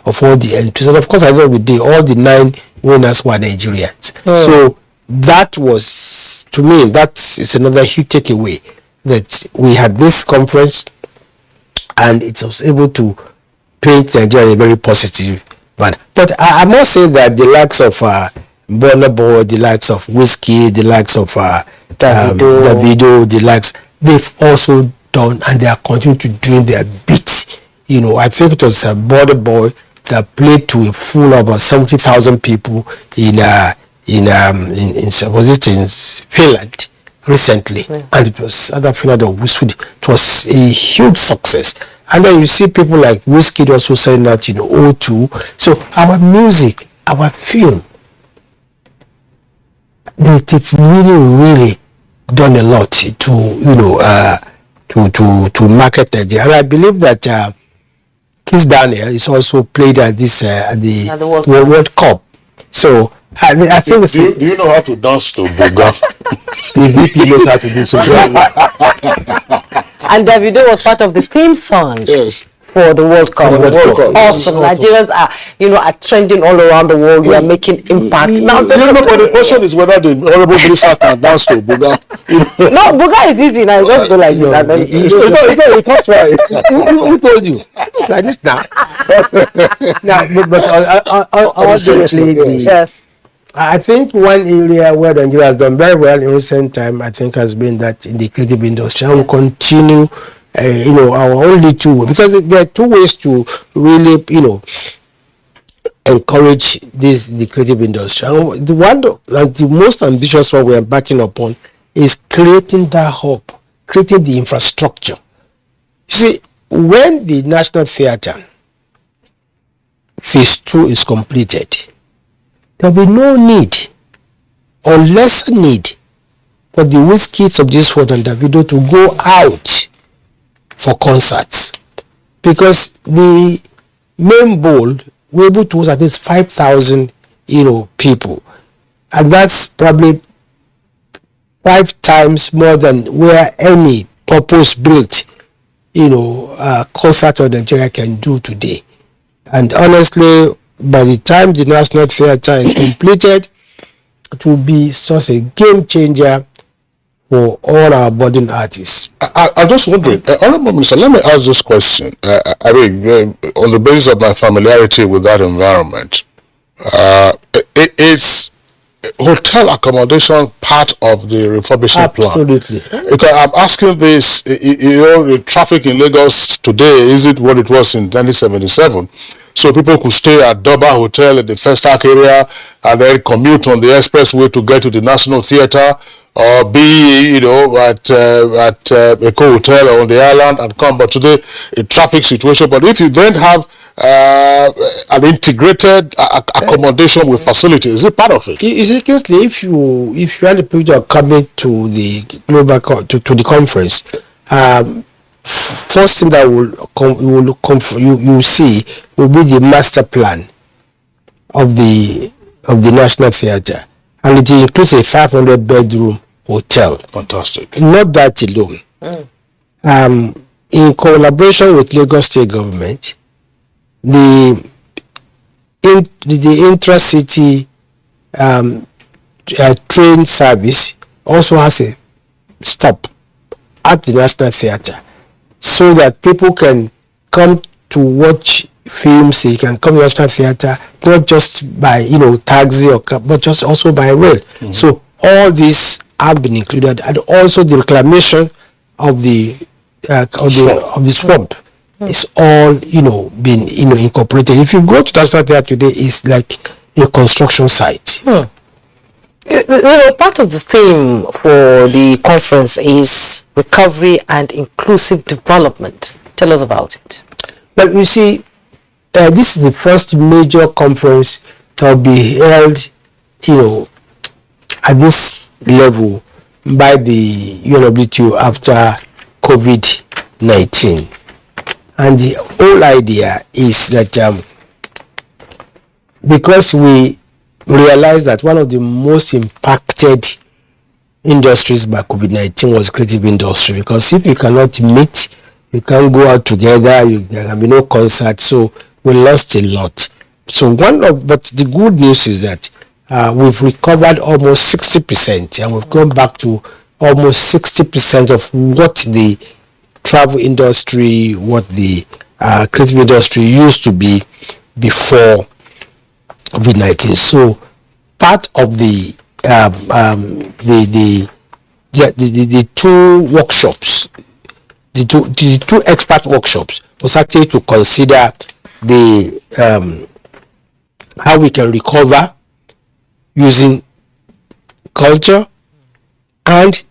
of all the entries. And of course, at the end of the day, all the 9 winners were Nigerians. So that was, to me, that is another huge takeaway, that we had this conference and it was able to paint Nigeria in a very positive manner. But I must say that the likes of Burna Boy, the likes of Whiskey, the likes of Davido, the likes, they've also done, and they are continuing to doing their bit. I think it was Burna Boy that played to a full of 70,000 people in Finland recently, and it was other Finland of Whiskey. It was a huge success. And then you see people like Whiskey also saying that O2. So our music, our film, they've really done a lot to market Nigeria. And I believe that Kiss Daniel is also played at this the World Cup. So I think do you know how to dance to Boga? CVP knows how to do so. And Davido was part of the theme song. Yes. For the World Cup. Awesome. Nigerians are trending all around the world. We are making impact. Now, but the question is whether the honorable minister can dance to Boga. No, Boga is easy now. Just go like this. It's not right. Who told you? It's like this now. Yes. I think one area where Nigeria has done very well in recent time, I think, has been that in the creative industry. I will continue, our only two, because there are two ways to really, encourage the creative industry. And the most ambitious one we are backing upon is creating that hub, creating the infrastructure. See, when the National Theatre Phase 2 is completed, there will be no need or less need for the Wizkids of this world and Davido to go out for concerts, because the main bowl will be able to host at least 5,000 people, and that's probably 5 times more than where any purpose-built concert of Nigeria can do today. And honestly, by the time the National Theatre is completed, it will be such a game changer for all our budding artists. I'm just wondering, Honorable Minister, let me ask this question. On the basis of my familiarity with that environment, is hotel accommodation part of the refurbishment plan? Absolutely. Because I'm asking this, the traffic in Lagos today, is it what it was in 1977? So people could stay at Doba Hotel in the Festac area and then commute on the expressway to get to the National Theatre, or be, at Eco Hotel or on the island and come. But today, a traffic situation. But if you then have an integrated accommodation with facilities, is it part of it? If you had the privilege of coming to the global to the conference, first thing that you see will be the master plan of the National Theatre, and it includes a 500-bedroom hotel. Fantastic. Not that alone. In collaboration with Lagos State Government, the intra-city train service also has a stop at the National Theatre, so that people can come to watch films. They can come to the National Theatre not just by taxi or car, but just also by rail. Mm-hmm. So all these have been included, and also the reclamation of the swamp is all been incorporated. If you go to the National Theatre today, it's like a construction site. Part of the theme for the conference is recovery and inclusive development. Tell us about it. Well, you see, this is the first major conference to be held, at this level by the UNWTO after COVID-19. And the whole idea is that because we realized that one of the most impacted industries by COVID-19 was creative industry, because if you cannot meet, you can't go out together, there can be no concert, so we lost a lot. So but the good news is that we've recovered almost 60%, and we've gone back to almost 60% of what the travel industry, what the creative industry used to be before COVID-19. So part of the two workshops, the two expert workshops was actually to consider the how we can recover using culture and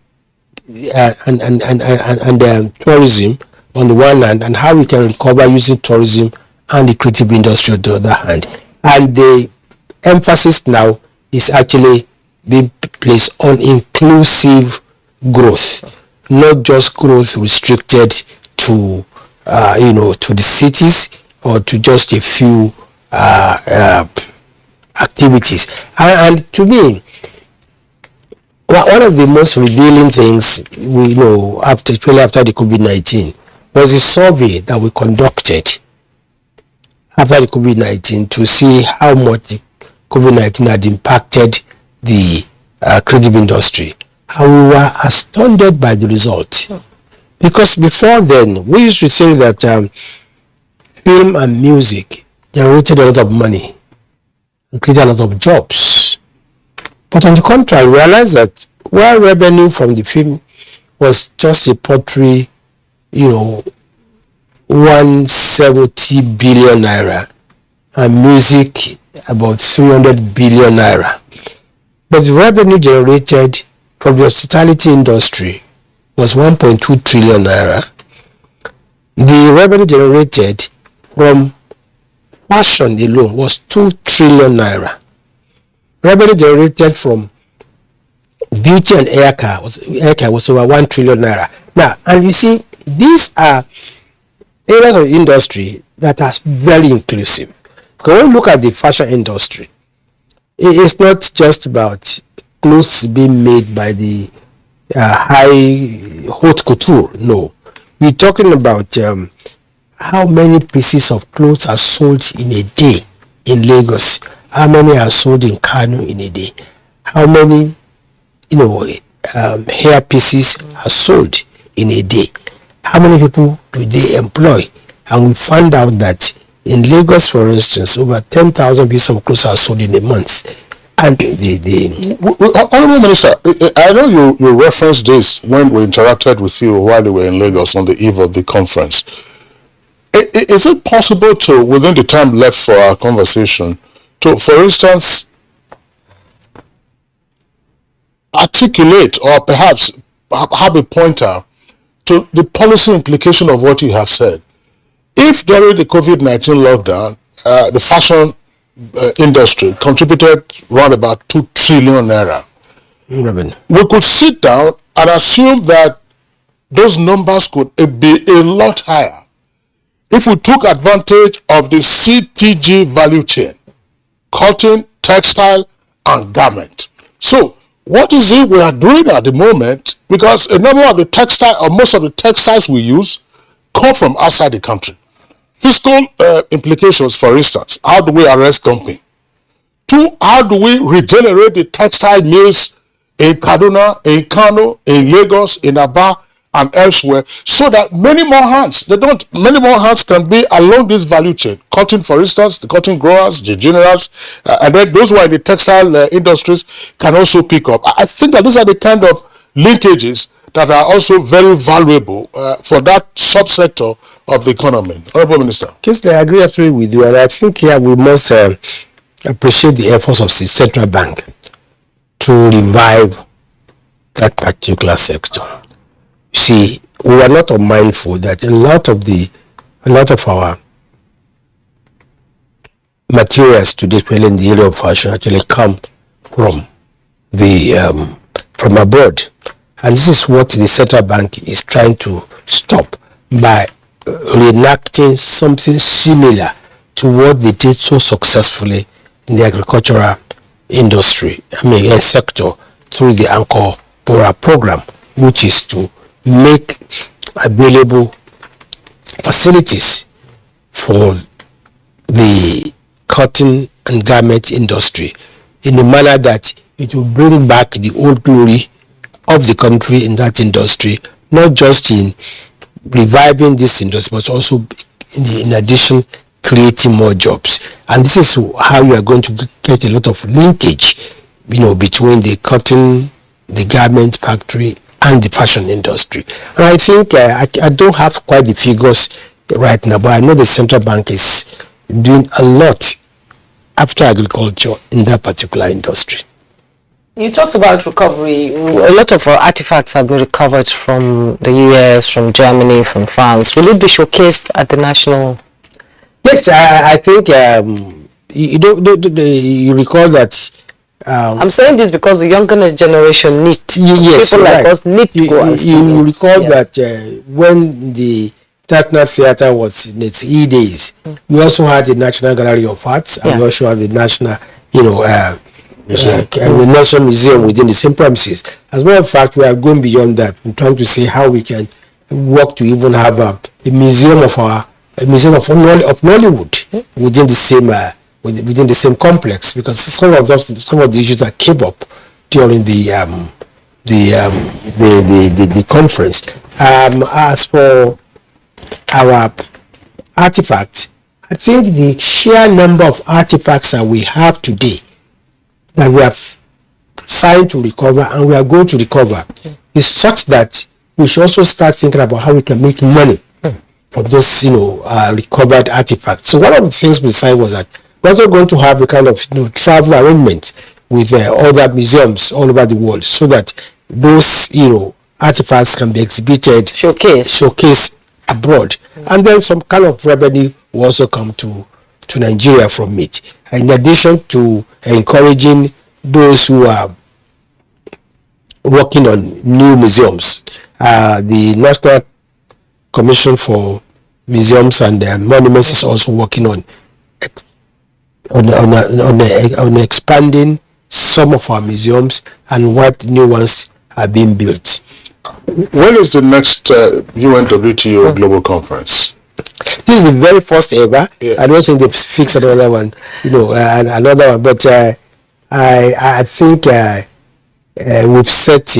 tourism on the one hand, and how we can recover using tourism and the creative industry on the other hand. And the emphasis now is actually being placed on inclusive growth, not just growth restricted to to the cities or to just a few activities. And to me, one of the most revealing things we know after the COVID-19 was a survey that we conducted after the COVID-19 to see how much the COVID-19 had impacted the creative industry. And we were astounded by the result. Because before then, we used to say that film and music generated a lot of money and created a lot of jobs. But on the contrary, we realized that while revenue from the film was just a paltry, 170 billion naira, and music about 300 billion naira. But the revenue generated from the hospitality industry was 1.2 trillion naira. The revenue generated from fashion alone was 2 trillion naira. Revenue generated from beauty and hair care was over 1 trillion naira. Now, and you see, these are areas of the industry that are very inclusive. Because when you look at the fashion industry, it's not just about clothes being made by the high haute couture. No, we're talking about how many pieces of clothes are sold in a day in Lagos, how many are sold in Kano in a day, how many hair pieces are sold in a day, how many people do they employ. And we found out that in Lagos, for instance, over 10,000 pieces of clothes are sold in a month. And Honorable Minister, I know you referenced this when we interacted with you while you were in Lagos on the eve of the conference. Is it possible to, within the time left for our conversation, to, for instance, articulate or perhaps have a pointer to the policy implication of what you have said? If during the COVID-19 lockdown, the fashion industry contributed around about 2 trillion naira, we could sit down and assume that those numbers could be a lot higher if we took advantage of the CTG value chain, cotton, textile, and garment. So, what is it we are doing at the moment? Because a number of the textile, or most of the textiles we use, come from outside the country. Fiscal implications, for instance, how do we arrest dumping? Two, how do we regenerate the textile mills in Kaduna, in Kano, in Lagos, in Aba, and elsewhere, so that many more hands can be along this value chain. Cotton, for instance, the cotton growers, the generals, and then those who are in the textile industries can also pick up. I think that these are the kind of linkages that are also very valuable for that subsector of the economy. Honorable Minister. Yes, I agree absolutely with you, and I think here we must appreciate the efforts of the central bank to revive that particular sector. See, we were not mindful that a lot of our materials today, especially in the area of fashion, actually come from abroad, and this is what the central bank is trying to stop by reenacting something similar to what they did so successfully in the agricultural industry, sector, through the Anchor Bora program, which is to make available facilities for the cotton and garment industry in a manner that it will bring back the old glory of the country in that industry, not just in reviving this industry, but also in addition creating more jobs. And this is how you are going to get a lot of linkage, between the cotton, the garment factory, and the fashion industry. And I think I don't have quite the figures right now, but I know the central bank is doing a lot after agriculture in that particular industry. You talked about recovery. A lot of our artifacts have been recovered from the US, from Germany, from France. Will it be showcased at the national? Yes, I think you recall that. I'm saying this because the younger generation need people like us need to go and see. You recall that when the National Theatre was in its days, we also had the National Gallery of Arts, and we also had the National, the National Museum within the same premises. As a matter of fact, we are going beyond that. We're trying to see how we can work to even have a museum of Nollywood within the same complex, because some of the issues that came up during the conference. As for our artifacts, I think the sheer number of artifacts that we have today that we have signed to recover and we are going to recover is such that we should also start thinking about how we can make money from those recovered artifacts. So one of the things we signed was that we're also going to have a kind of travel arrangement with other museums all over the world, so that those artifacts can be exhibited, showcased abroad, and then some kind of revenue will also come to Nigeria from it. In addition to encouraging those who are working on new museums, the National Commission for Museums and Monuments is also working on expanding some of our museums and what new ones are being built. When is the next UNWTO Global Conference? This is the very first ever. Yes. I don't think they've fixed another one, another one. But I think we've set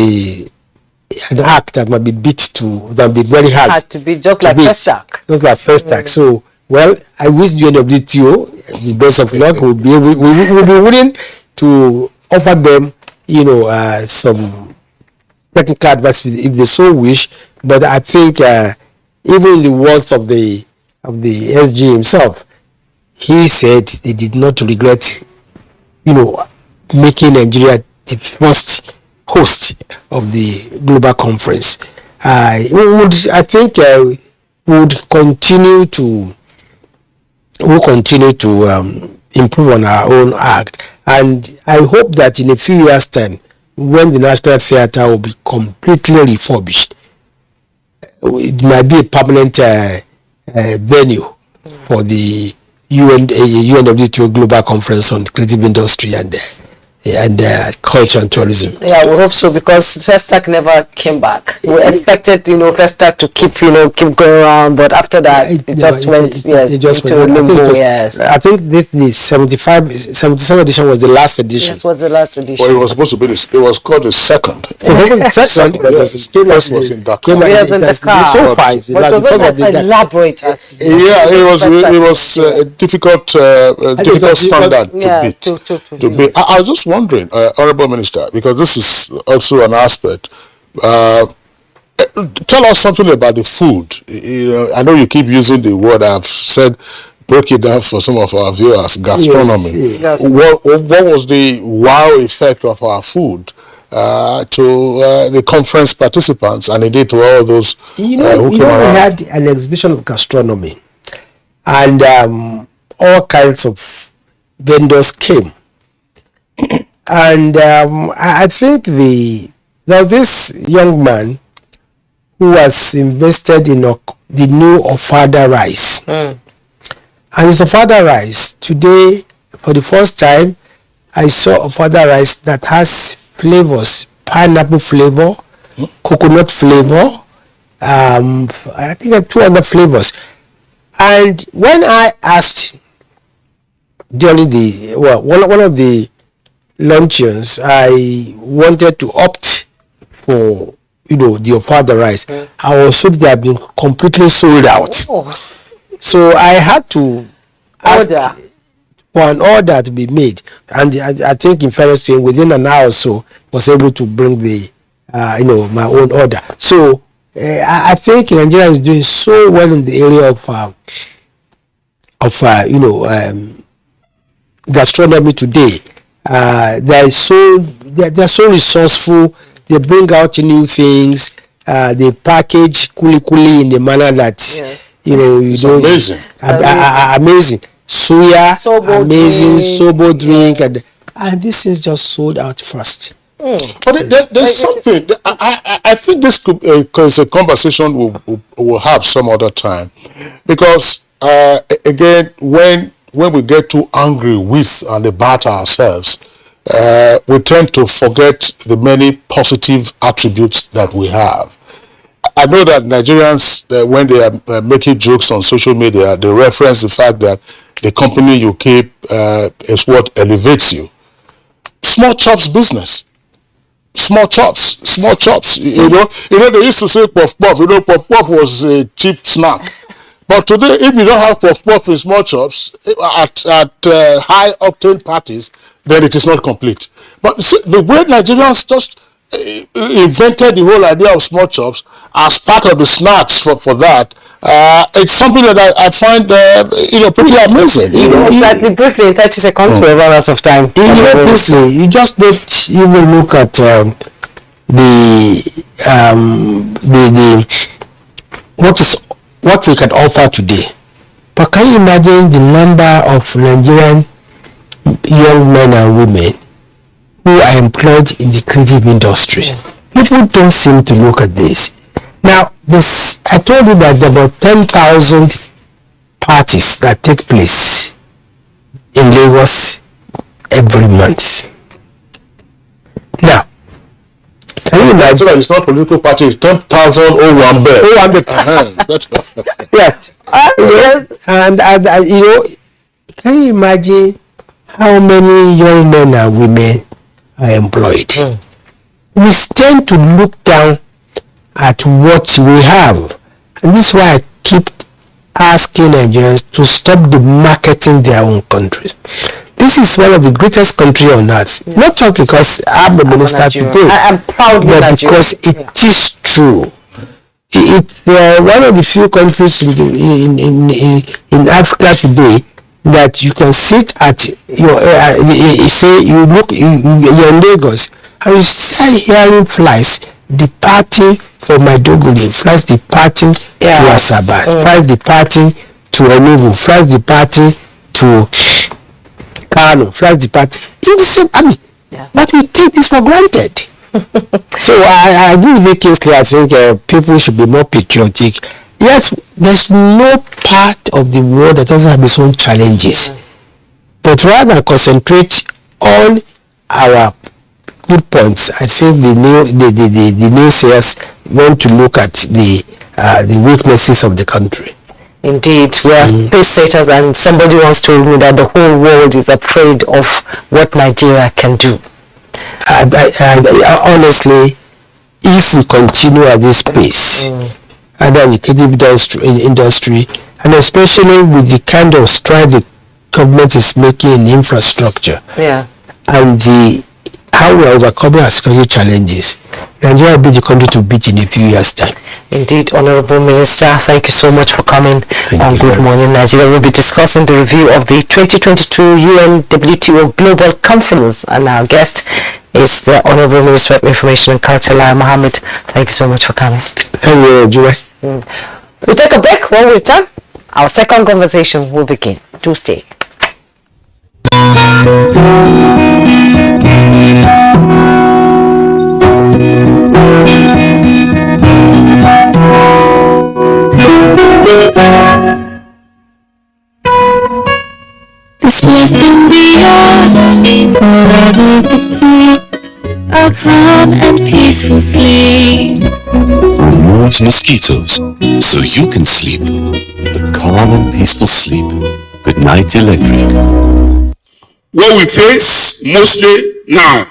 an act that might be that be very hard. Had to be just like FESTAC. Just like FESTAC. So, well, I wish the UNWTO the best of luck. We'll be willing to offer them, some technical advice if they so wish. But I think even in the words of the SG himself, he said he did not regret, making Nigeria the first host of the global conference. I think we would continue to improve on our own act, and I hope that in a few years' time, when the National Theatre will be completely refurbished, it might be a permanent venue for the UNWTO Global Conference on Creative Industry and culture and tourism. Yeah, we hope so, because FESTAC never came back. We expected, FESTAC to keep going around, but after that, it just went into limbo. Yes, I think the 77 edition was the last edition. Yes, was the last edition. Well, it was supposed to be it was called the second. Second, because the first was in Dakar. Yes, in Dakar. But it was elaborate. Yeah, it was a difficult standard to beat. I was just wondering, Honorable Minister, because this is also an aspect. Tell us something about the food. I know you keep using the word. I've said, break it down for some of our viewers. Gastronomy. Yes. What was the wow effect of our food to the conference participants, and indeed to all those who came around? We had an exhibition of gastronomy, and all kinds of vendors came. And I think there was this young man who was invested in the new Ofada rice. And it's Ofada rice. Today, for the first time, I saw Ofada rice that has flavors: pineapple flavor, coconut flavor, I think 2 other flavors. And when I asked during one of the luncheons, I wanted to opt for the offer rice. I was told they have been completely sold out. So I had to ask for an order to be made, and I think in fairness to him, within an hour or so, was able to bring the my own order. So I think Nigeria is doing so well in the area of gastronomy today. They're so resourceful. They bring out new things. They package kuli in the manner that it's amazing. Amazing. Suya, Sobo amazing. drink. Sobo drink, and this is just sold out first. But there's something. I think this is a conversation we'll have some other time, because again, when we get too angry with and about ourselves, we tend to forget the many positive attributes that we have. I know that Nigerians, when they are making jokes on social media, they reference the fact that the company you keep is what elevates you. Small chops business. Small chops. You know, they used to say puff puff. Puff puff was a cheap snack. But today, if you don't have puff puff in small chops at high octane parties, then it is not complete. But see, the way Nigerians just invented the whole idea of small chops as part of the snacks for that, it's something that I find pretty amazing. Briefly, in 30 seconds, we run out of time. Briefly, you just don't even look at what we can offer today. But can you imagine the number of Nigerian young men and women who are employed in the creative industry? People don't seem to look at this. Now, I told you that there are about 10,000 parties that take place in Lagos every month. Now, can you imagine? It's not political party, it's 10,000 Owambe. Yes. And can you imagine how many young men and women are employed? We tend to look down at what we have, and this is why I keep asking Nigerians to stop marketing their own countries. This is one of the greatest countries on earth, not just because I'm the minister today, I'm proud, but because it is true. It's one of the few countries in Africa today that you can sit at you're in Lagos and you start hearing flies departing from Maiduguri, flies departing to Asaba, flies departing to Enugu, flies departing to Kano, flies departing in the same army. But we take this for granted. So I agree with the case here. I think people should be more patriotic. Yes, there's no part of the world that doesn't have its own challenges. But rather than concentrate on our good points, I think the naysayers want to look at the weaknesses of the country. Indeed, we are pace setters, and somebody once told me that the whole world is afraid of what Nigeria can do. Honestly, if we continue at this pace, and then the creative industry, and especially with the kind of stride the government is making in infrastructure, and how we are overcoming our security challenges, Nigeria will be the country to beat in a few years' time. Indeed, Honorable Minister, thank you so much for coming on Good Morning Nigeria. We'll be discussing the review of the 2022 UN WTO Global Conference, and our guest is the Honorable Minister of Information and Culture, Lai Mohammed. Thank you so much for coming. Thank you, Julie. We'll take a break. When we return, our second conversation will begin. Do stay. This life can be yours forever complete. A calm and peaceful sleep. Removes mosquitoes so you can sleep a calm and peaceful sleep. Good night, Electric. What we face mostly now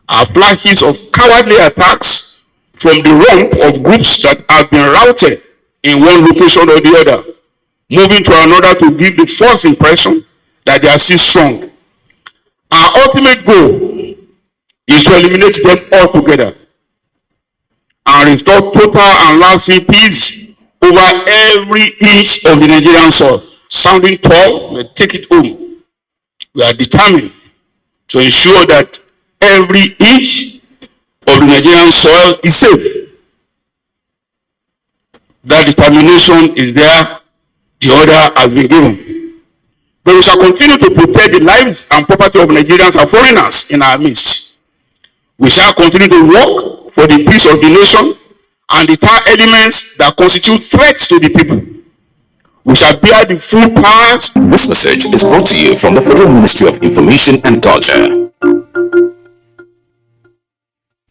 are flashes of cowardly attacks from the rump of groups that have been routed in one location or the other, moving to another to give the false impression that they are still strong. Our ultimate goal is to eliminate them altogether and restore total and lasting peace over every inch of the Nigerian soil. Sounding tall, we take it home. We are determined to ensure that every inch of the Nigerian soil is safe. That determination is there, the order has been given. But we shall continue to protect the lives and property of Nigerians and foreigners in our midst. We shall continue to work for the peace of the nation and deter elements that constitute threats to the people. We shall bear the full powers. This message is brought to you from the Federal Ministry of Information and Culture.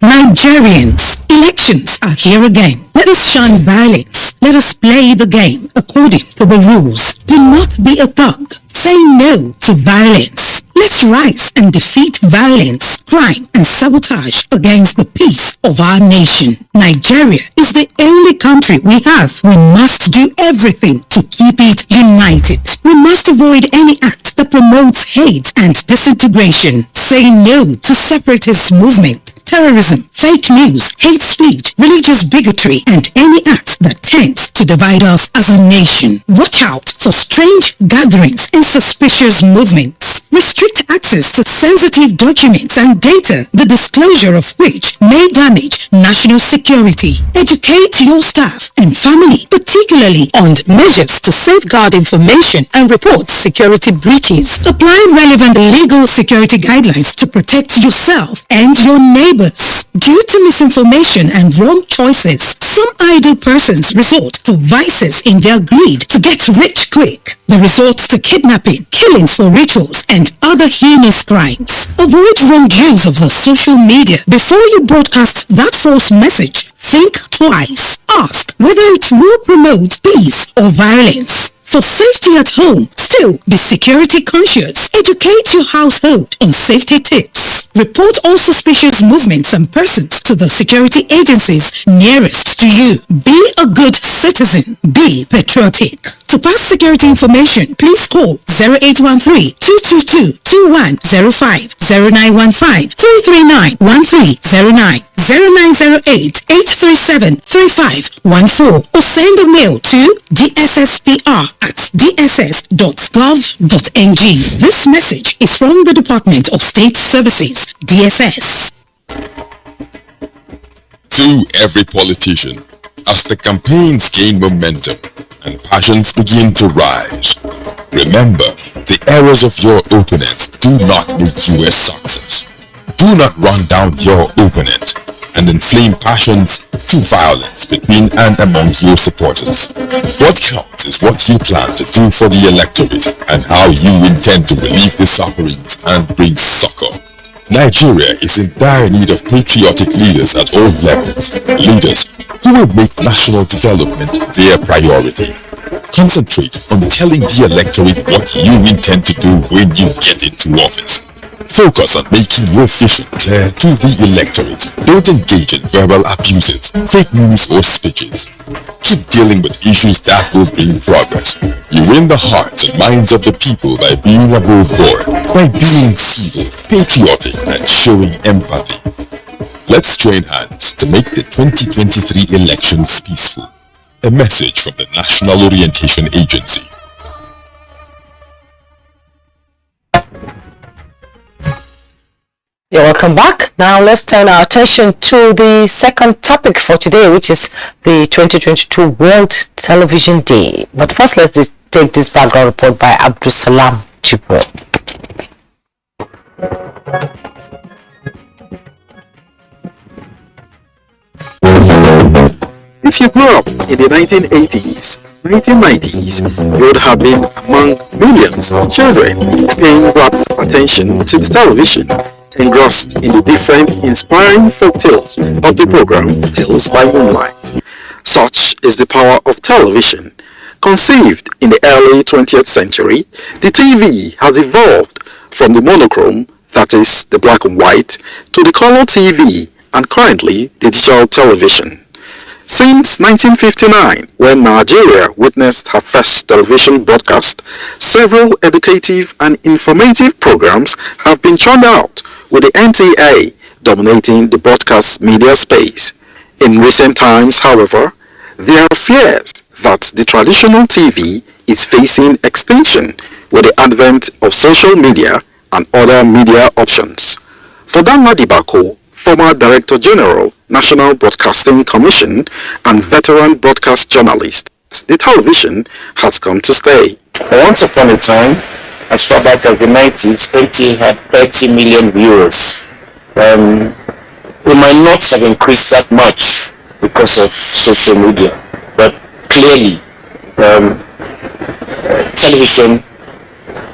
Nigerians, elections are here again. Let us shun violence. Let us play the game according to the rules. Do not be a thug. Say no to violence. Let's rise and defeat violence, crime, and sabotage against the peace of our nation. Nigeria is the only country we have. We must do everything to keep it united. We must avoid any act that promotes hate and disintegration. Say no to separatist movement, terrorism, fake news, hate speech, religious bigotry, and any act that tends to divide us as a nation. Watch out for strange gatherings and suspicious movements. Restrict access to sensitive documents and data, the disclosure of which may damage national security. Educate your staff and family, particularly on measures to safeguard information and report security breaches. Apply relevant legal security guidelines to protect yourself and your neighbors. Due to misinformation and wrong choices, some idle persons resort to vices in their greed to get rich quick. They resort to kidnapping, killings for rituals, and other heinous crimes. Avoid wrong use of the social media. Before you broadcast that false message, think twice. Ask whether it will promote peace or violence. For safety at home, still be security conscious. Educate your household on safety tips. Report all suspicious movements and persons to the security agencies nearest to you. Be a good citizen. Be patriotic. To pass security information, please call 0813-222-2105, 0915-339-1309, 0908-837-3514, or send a mail to dssPR@dss.gov.ng. This message is from the Department of State Services, DSS. To every politician, as the campaigns gain momentum and passions begin to rise, remember, the errors of your opponents do not make you a success. Do not run down your opponent and inflame passions to violence between and among your supporters. What counts is what you plan to do for the electorate and how you intend to relieve the sufferings and bring succor. Nigeria is in dire need of patriotic leaders at all levels, leaders who will make national development their priority. Concentrate on telling the electorate what you intend to do when you get into office. Focus on making your vision clear to the electorate. Don't engage in verbal abuses, fake news or speeches. Keep dealing with issues that will bring progress. You win the hearts and minds of the people by being above board, by being civil, patriotic, and showing empathy. Let's join hands to make the 2023 elections peaceful. A message from the National Orientation Agency. You're welcome back. Now let's turn our attention to the second topic for today, which is the 2022 World Television Day. But first, let's take this background report by Abdul Salam Jibril. If you grew up in the 1980s, 1990s, you would have been among millions of children paying rapt attention to the television, engrossed in the different inspiring folk tales of the program Tales by Moonlight. Such is the power of television. Conceived in the early 20th century, the TV has evolved from the monochrome, that is, the black and white, to the color TV and currently digital television. Since 1959, when Nigeria witnessed her first television broadcast, several educative and informative programs have been churned out, with the NTA dominating the broadcast media space. In recent times, however, there are fears that the traditional TV is facing extinction with the advent of social media and other media options. For Danla Dibako, former Director General, National Broadcasting Commission and veteran broadcast journalist, the television has come to stay. Once upon a time, as far back as the 90s, NTA had 30 million viewers. We might not have increased that much because of social media, but clearly television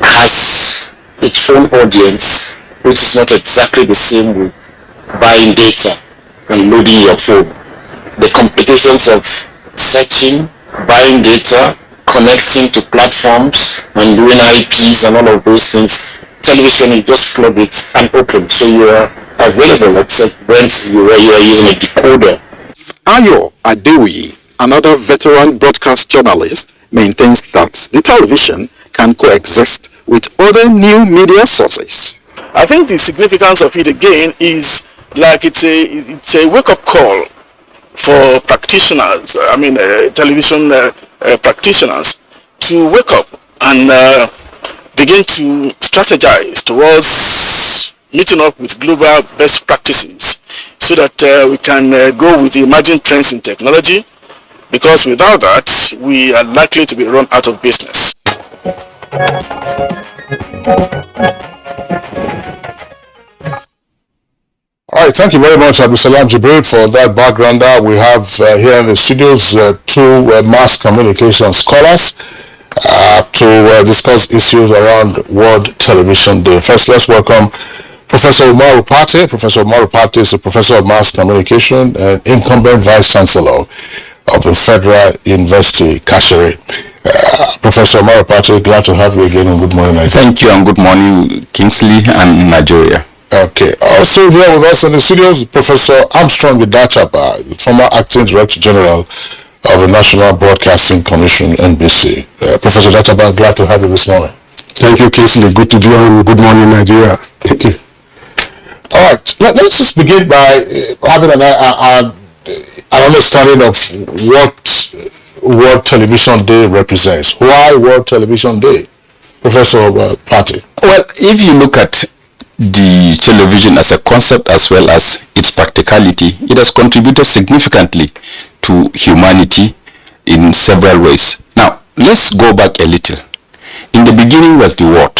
has its own audience, which is not exactly the same with buying data and loading your phone. The complications of searching, buying data, connecting to platforms and doing IPs and all of those things, television, you just plug it and open, so you are available, except when you are using a decoder. Ayo Adeoye, another veteran broadcast journalist, maintains that the television can coexist with other new media sources. I think the significance of it again is like it's a wake-up call for practitioners, television practitioners, to wake up and begin to strategize towards meeting up with global best practices so that we can go with the emerging trends in technology, because without that we are likely to be run out of business. All right, thank you very much, Abdulsalam Jibril, for that background. We have here in the studios two mass communication scholars to discuss issues around World Television Day. First, let's welcome Professor Umaru Pate. Professor Umaru Pate is a professor of mass communication and incumbent vice chancellor of the Federal University, Kashere. Professor Umaru Pate, glad to have you again, and good morning, Nigeria. Thank you, and good morning, Kingsley and Nigeria. Okay. Also here with us in the studios, Professor Armstrong Idachaba, former acting director general of the National Broadcasting Commission, NBC. Professor Idachaba, glad to have you this morning. Thank you, Kingsley. Good to be on. Good morning, Nigeria. Thank you. All right. Let's just begin by having an understanding of what World Television Day represents. Why World Television Day? Professor Pate. Well, if you look at the television as a concept as well as its practicality, it has contributed significantly to humanity in several ways. Now, let's go back a little. In the beginning was the word.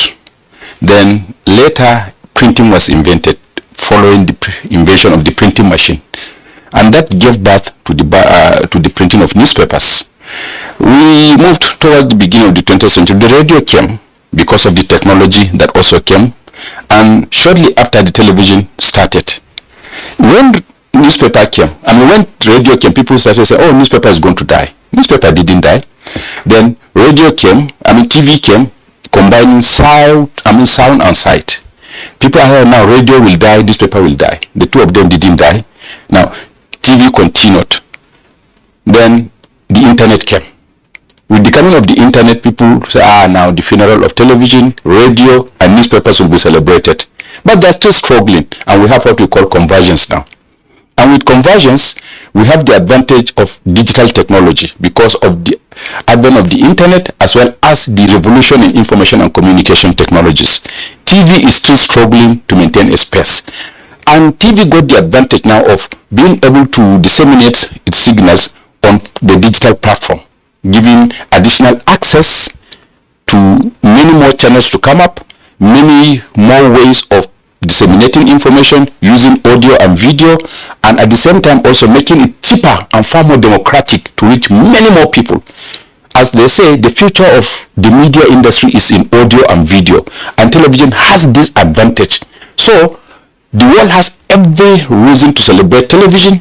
Then later printing was invented following the invention of the printing machine. And that gave birth to the printing of newspapers. We moved towards the beginning of the 20th century. The radio came because of the technology that also came. And shortly after the television started, when newspaper came, when radio came, people started saying, oh, newspaper is going to die. Newspaper didn't die. Then radio came, TV came, combining sound and sight. People are here now, radio will die, newspaper will die. The two of them didn't die. Now, TV continued. Then the internet came. With the coming of the internet, people say, now the funeral of television, radio, and newspapers will be celebrated. But they're still struggling, and we have what we call convergence now. And with convergence, we have the advantage of digital technology because of the advent of the internet as well as the revolution in information and communication technologies. TV is still struggling to maintain a space. And TV got the advantage now of being able to disseminate its signals on the digital platform, giving additional access to many more channels to come up, many more ways of disseminating information using audio and video, and at the same time also making it cheaper and far more democratic to reach many more people. As they say, the future of the media industry is in audio and video, and television has this advantage. So the world has every reason to celebrate television,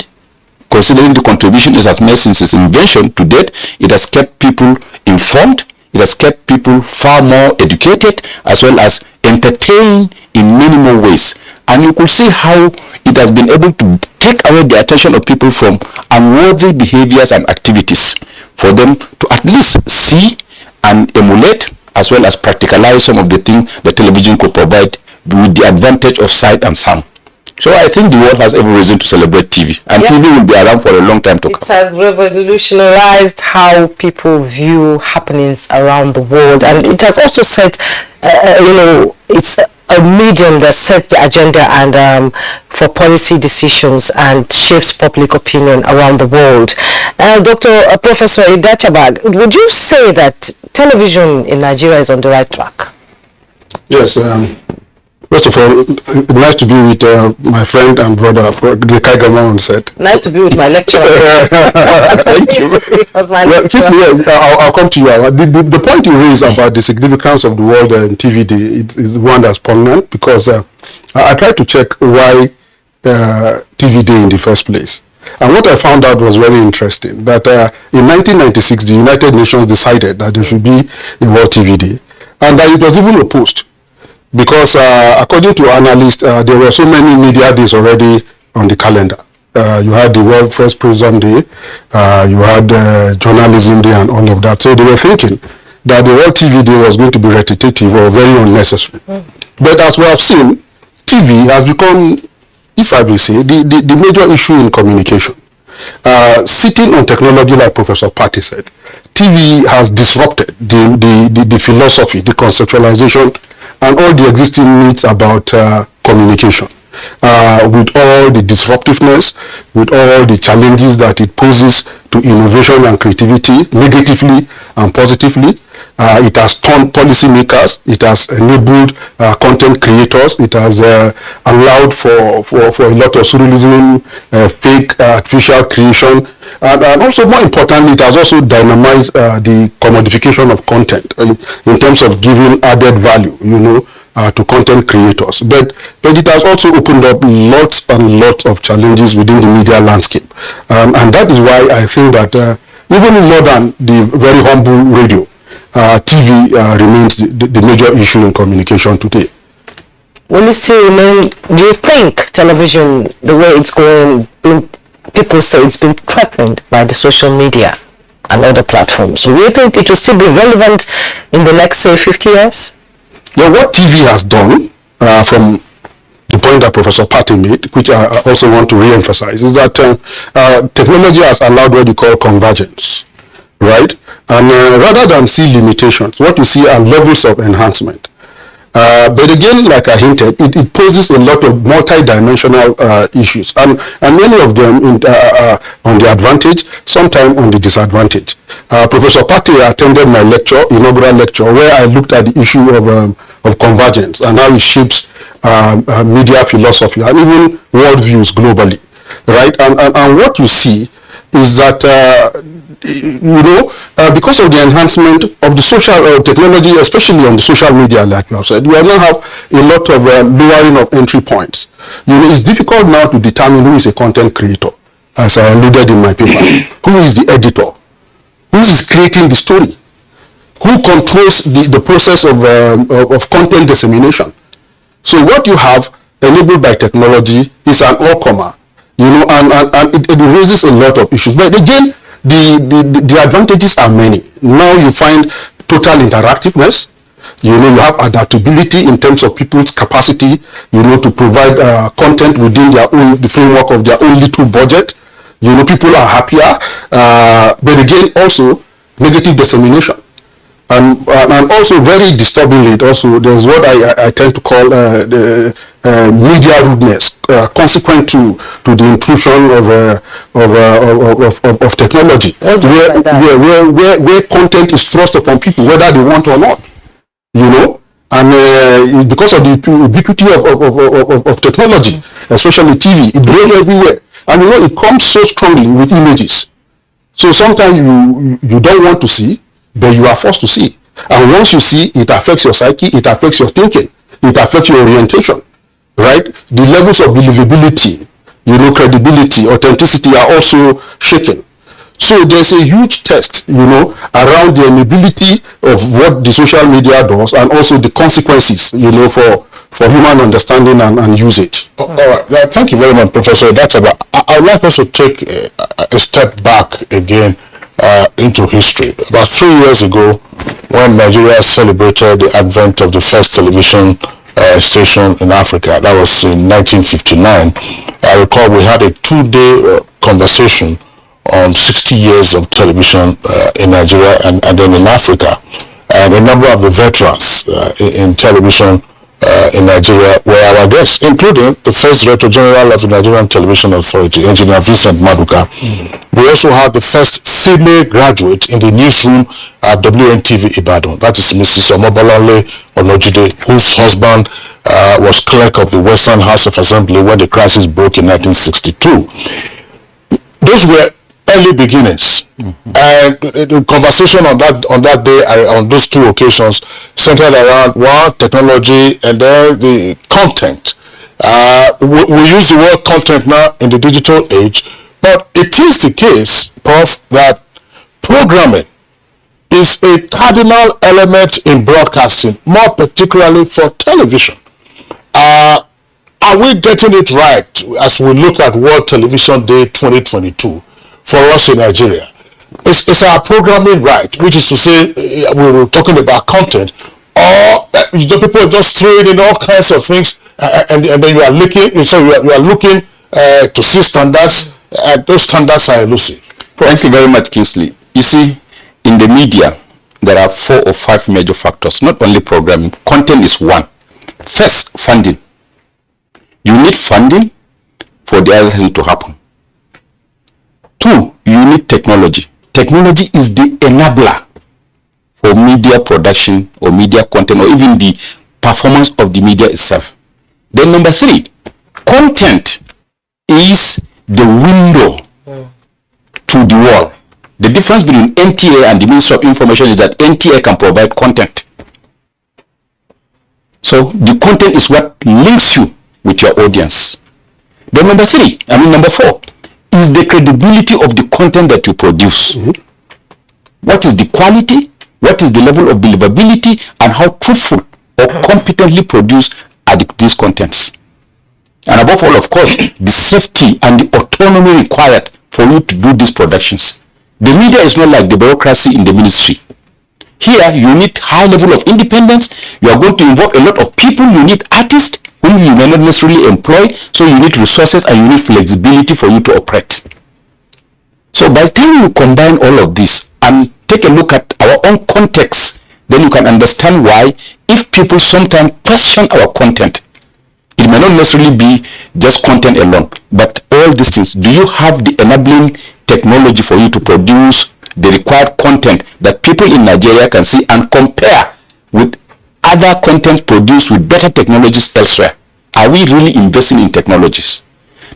considering the contribution it has made since its invention to date. It has kept people informed, it has kept people far more educated, as well as entertained in many more ways. And you could see how it has been able to take away the attention of people from unworthy behaviors and activities for them to at least see and emulate as well as practicalize some of the things the television could provide with the advantage of sight and sound. So I think the world has every reason to celebrate TV, and TV will be around for a long time to come. It has revolutionized how people view happenings around the world, and it has also set, it's a medium that sets the agenda and for policy decisions and shapes public opinion around the world. Professor Idachabag, would you say that television in Nigeria is on the right track? Yes. First of all, nice to be with my friend and brother, the Kaigama on set. Nice to be with my lecturer. Thank you. I'll come to you. The point you raised about the significance of the World TV Day is one that's poignant, because I tried to check why TV Day in the first place. And what I found out was very interesting, that in 1996, the United Nations decided that there should be a World TV Day, and that it was even opposed. Because according to analysts, there were so many media days already on the calendar. You had the World Press Prism Day, you had Journalism Day and all of that. So they were thinking that the World TV Day was going to be repetitive or very unnecessary. But as we have seen, TV has become, if I may say, the major issue in communication. Sitting on technology, like Professor Patti said, TV has disrupted the philosophy, the conceptualization, and all the existing myths about communication, with all the disruptiveness, with all the challenges that it poses to innovation and creativity, negatively and positively. It has turned policymakers, it has enabled content creators, it has allowed for a lot of surrealism, fake artificial creation, and also, more importantly, it has also dynamized the commodification of content in terms of giving added value, to content creators. But it has also opened up lots and lots of challenges within the media landscape. And that is why I think that even more than the very humble radio, TV remains the major issue in communication today. Will it still remain? Do you think television, the way it's going, people say it's been threatened by the social media and other platforms? Do you think it will still be relevant in the next, say, 50 years? Yeah, what TV has done, from the point that Professor Patti made, which I also want to re-emphasize, is that technology has allowed what you call convergence, right? And rather than see limitations, what you see are levels of enhancement. But again, like I hinted, it poses a lot of multi-dimensional issues, and many of them on the advantage, sometimes on the disadvantage. Professor Patti attended my inaugural lecture, where I looked at the issue of convergence and how it shapes media philosophy and even worldviews globally, right? And what you see is that because of the enhancement of the social technology, especially on the social media, like you have said, we now have a lot of lowering of entry points. It's difficult now to determine who is a content creator, as I alluded in my paper. Who is the editor? Who is creating the story? Who controls the process of content dissemination? So what you have enabled by technology is an all-comer, and it raises a lot of issues. But again, the advantages are many. Now you find total interactiveness. You have adaptability in terms of people's capacity, to provide content within the framework of their own little budget. People are happier. But again, also negative dissemination. And also very disturbingly, there's what I tend to call the media rudeness, consequent to the intrusion of technology, where content is thrust upon people, whether they want or not, and because of the ubiquity of technology, especially TV, it goes everywhere, and it comes so strongly with images. So sometimes you don't want to see, but you are forced to see. And once you see, it affects your psyche, it affects your thinking, it affects your orientation, right? The levels of believability, credibility, authenticity are also shaken. So there's a huge test, around the inability of what the social media does, and also the consequences, for human understanding and use it. All right. Thank you very much, Professor. That's about. I would like us to take a step back again into history. About 3 years ago, when Nigeria celebrated the advent of the first television station in Africa, that was in 1959. I recall we had a 2-day conversation on 60 years of television in Nigeria and then in Africa. And a number of the veterans in television in Nigeria were our guests, including the first Director General of the Nigerian Television Authority, Engineer Vincent Maduka. We also had the first female graduate in the newsroom at WNTV Ibadan. That is Mrs. Omobolale Onojide, whose husband was clerk of the Western House of Assembly when the crisis broke in 1962. Those were early beginnings, and the conversation on that day, on those two occasions, centered around one, technology, and then the content. We use the word content now in the digital age, but it is the case, Prof, that programming is a cardinal element in broadcasting, more particularly for television. Are we getting it right as we look at World Television Day 2022? For us in Nigeria, it's our programming right, which is to say, we were talking about content, or people just throwing in all kinds of things, and then you are looking to see standards, and those standards are elusive. Thank you very much, Kingsley. You see, in the media, there are 4 or 5 major factors, not only programming. Content is one. First, funding. You need funding for the other thing to happen. 2, you need technology. Technology is the enabler for media production or media content or even the performance of the media itself. Then number 3, content is the window to the world. The difference between NTA and the Ministry of Information is that NTA can provide content. So the content is what links you with your audience. Then number 4, is the credibility of the content that you produce. What is the quality, what is the level of believability, and how truthful or competently produced are these contents. And above all, of course, the safety and the autonomy required for you to do these productions. The media is not like the bureaucracy in the ministry. Here, you need high level of independence. You are going to involve a lot of people. You need artists whom you may not necessarily employ. So you need resources and you need flexibility for you to operate. So by the time you combine all of this and take a look at our own context, then you can understand why if people sometimes question our content, it may not necessarily be just content alone, but all these things. Do you have the enabling technology for you to produce the required content that people in Nigeria can see and compare with other content produced with better technologies elsewhere? Are we really investing in technologies?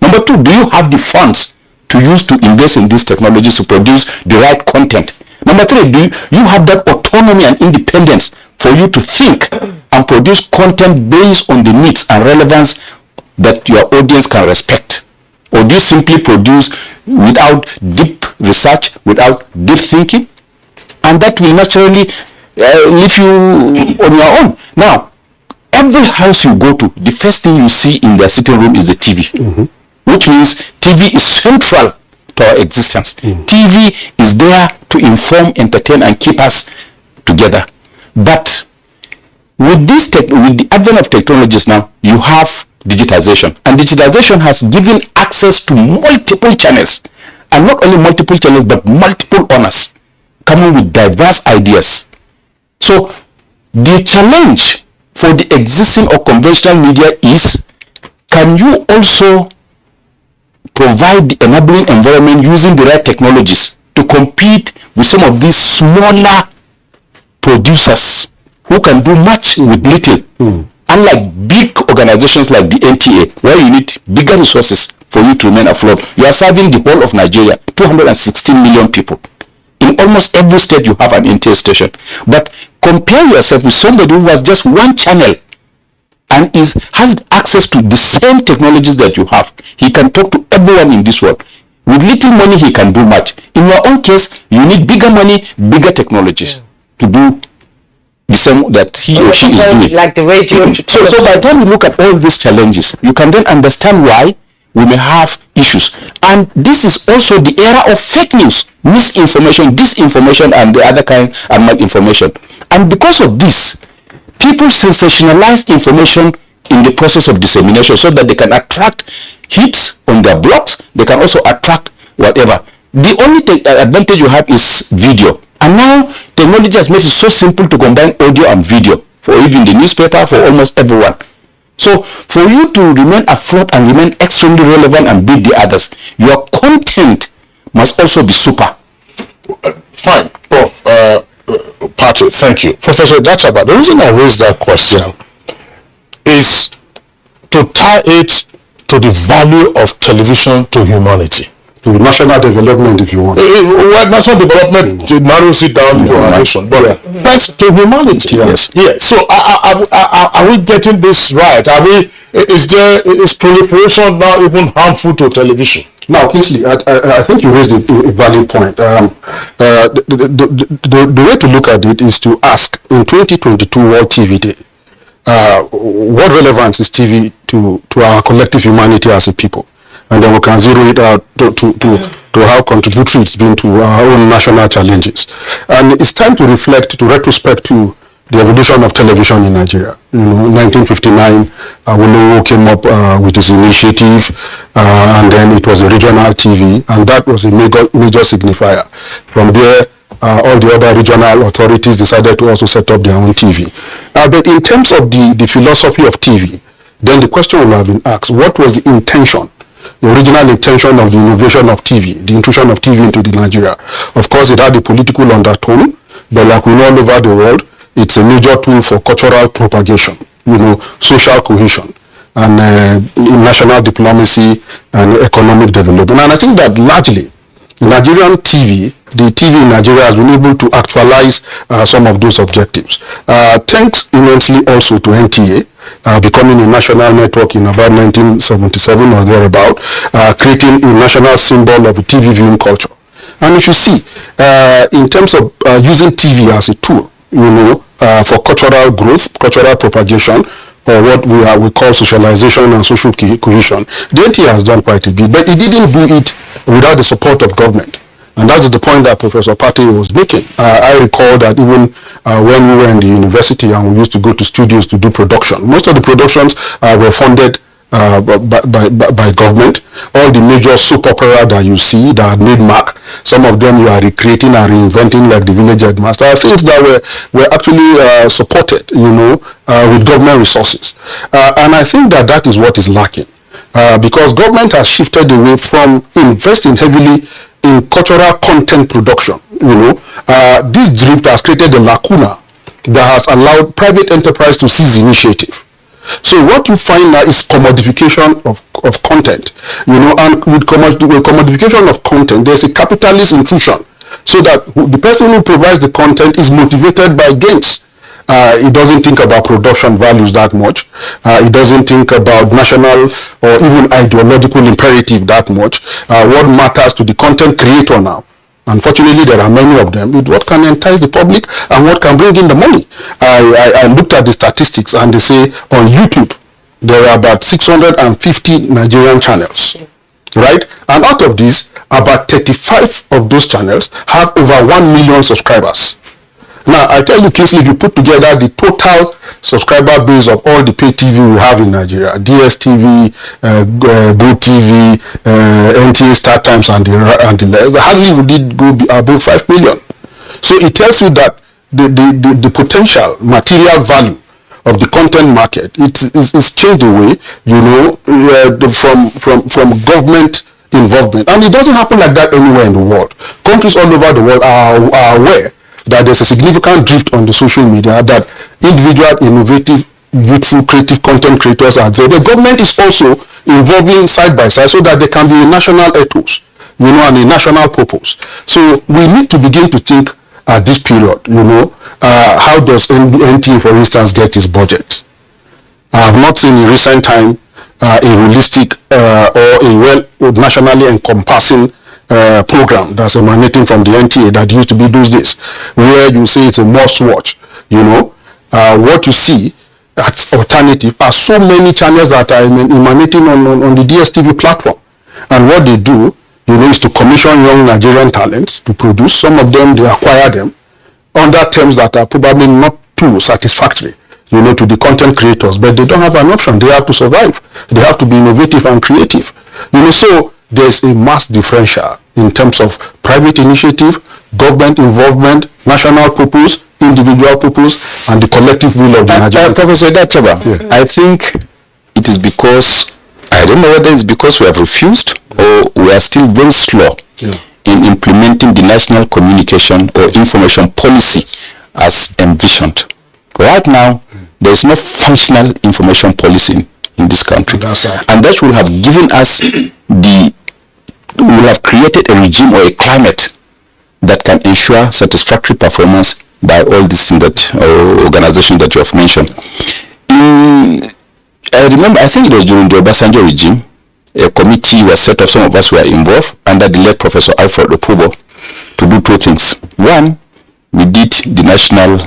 Number 2, do you have the funds to use to invest in these technologies to produce the right content? Number 3, do you have that autonomy and independence for you to think and produce content based on the needs and relevance that your audience can respect? Or do you simply produce without deep research, without deep thinking? And that will naturally leave you on your own. Now, every house you go to, the first thing you see in their sitting room is the TV. Which means TV is central to our existence. TV is there to inform, entertain, and keep us together. But with the advent of technologies now, you have digitization. And digitization has given access to multiple channels. And not only multiple channels, but multiple owners coming with diverse ideas. So the challenge for the existing or conventional media is, can you also provide the enabling environment using the right technologies to compete with some of these smaller producers who can do much with little? Unlike big organizations like the NTA, where you need bigger resources for you to remain afloat. You are serving the whole of Nigeria, 216 million people. In almost every state you have an NTA station. But compare yourself with somebody who has just one channel and has access to the same technologies that you have. He can talk to everyone in this world. With little money, he can do much. In your own case, you need bigger money, bigger technologies to do the same that he or she is doing. Like the radio. So by the time you look at all these challenges, you can then understand why we may have issues. And this is also the era of fake news, misinformation, disinformation, and the other kind of malinformation. And because of this, people sensationalize information in the process of dissemination so that they can attract hits on their blogs. They can also attract whatever. The only advantage you have is video. And now technology has made it so simple to combine audio and video for even the newspaper, for almost everyone. So for you to remain afloat and remain extremely relevant and beat the others, your content must also be super. Fine, Prof. Pate, thank you. Professor Dachaba, the reason I raised that question is to tie it to the value of television to humanity. To national development, if you want. Well, national development, to narrows it down to our nation. But first, to humanity. Yes. Yeah. So are we getting this right? Is proliferation now even harmful to television? Now, Kingsley, I think you raised a valid point. The way to look at it is to ask, in 2022 World TV Day, what relevance is TV to our collective humanity as a people? And then we can zero it out to how contributory it's been to our own national challenges. And it's time to reflect, to retrospect to the evolution of television in Nigeria. You know, 1959, Awolowo came up with his initiative, and then it was a regional TV, and that was a major signifier. From there, all the other regional authorities decided to also set up their own TV. But in terms of the philosophy of TV, then the question will have been asked, what was the intention? The original intention of the innovation of TV, the intrusion of TV into the Nigeria. Of course, it had a political undertone, but like we know all over the world, it's a major tool for cultural propagation, you know, social cohesion, and national diplomacy and economic development. And I think that largely, Nigerian TV, the TV in Nigeria has been able to actualize some of those objectives. Thanks immensely also to NTA, becoming a national network in about 1977 or thereabout, creating a national symbol of a TV viewing culture. And if you see, in terms of using TV as a tool, you know, for cultural growth, cultural propagation, or what we call socialization and social cohesion, the NTA has done quite a bit, but it didn't do it without the support of government. And that's the point that Professor Pate was making. I recall that even when we were in the university and we used to go to studios to do production, most of the productions were funded by government. All the major soap opera that you see that had made mark, some of them you are recreating and reinventing, like the Village Headmaster, are things that were actually supported, you know, with government resources. And I think that is what is lacking. Because government has shifted away from investing heavily in cultural content production. You know, this drift has created a lacuna that has allowed private enterprise to seize initiative. So what you find now is commodification of content, you know, and with commodification of content, there's a capitalist intrusion, so that the person who provides the content is motivated by gains. He doesn't think about production values that much. He doesn't think about national or even ideological imperative that much. What matters to the content creator now, unfortunately there are many of them, with what can entice the public and what can bring in the money. I looked at the statistics and they say on YouTube there are about 650 Nigerian channels, right? And out of these, about 35 of those channels have over 1 million subscribers. Now, I tell you, Kingsley, if you put together the total subscriber base of all the pay TV we have in Nigeria, DSTV, GoTV, NTA, Star Times, and the hardly would it go above 5 million. So it tells you that the potential material value of the content market is changed away, you know, from government involvement. And it doesn't happen like that anywhere in the world. Countries all over the world are aware that there's a significant drift on the social media, that individual, innovative, youthful, creative content creators are there. The government is also involving side by side so that there can be a national ethos, you know, and a national purpose. So we need to begin to think at this period, you know, how does NTA, for instance, get its budget? I have not seen in recent time a realistic or a well nationally encompassing program that's emanating from the NTA that used to be those days, where you say it's a must watch, you know, what you see as alternative are so many channels that are emanating on the DSTV platform. And what they do, is to commission young Nigerian talents to produce. Some of them, they acquire them under terms that are probably not too satisfactory, to the content creators, but they don't have an option. They have to survive. They have to be innovative and creative. So there's a mass differential in terms of private initiative, government involvement, national purpose, individual purpose, and the collective will of the Nigerian. Professor Dachaba, I think it is because, I don't know whether it's because we have refused or we are still very slow in implementing the national communication or information policy as envisioned. Right now, there is no functional information policy in this country. And that will have given us we will have created a regime or a climate that can ensure satisfactory performance by all these organizations that you have mentioned. I remember, I think it was during the Obasanjo regime, a committee was set up, some of us were involved, under the late Professor Alfred Opubo, to do two things. One, we did the national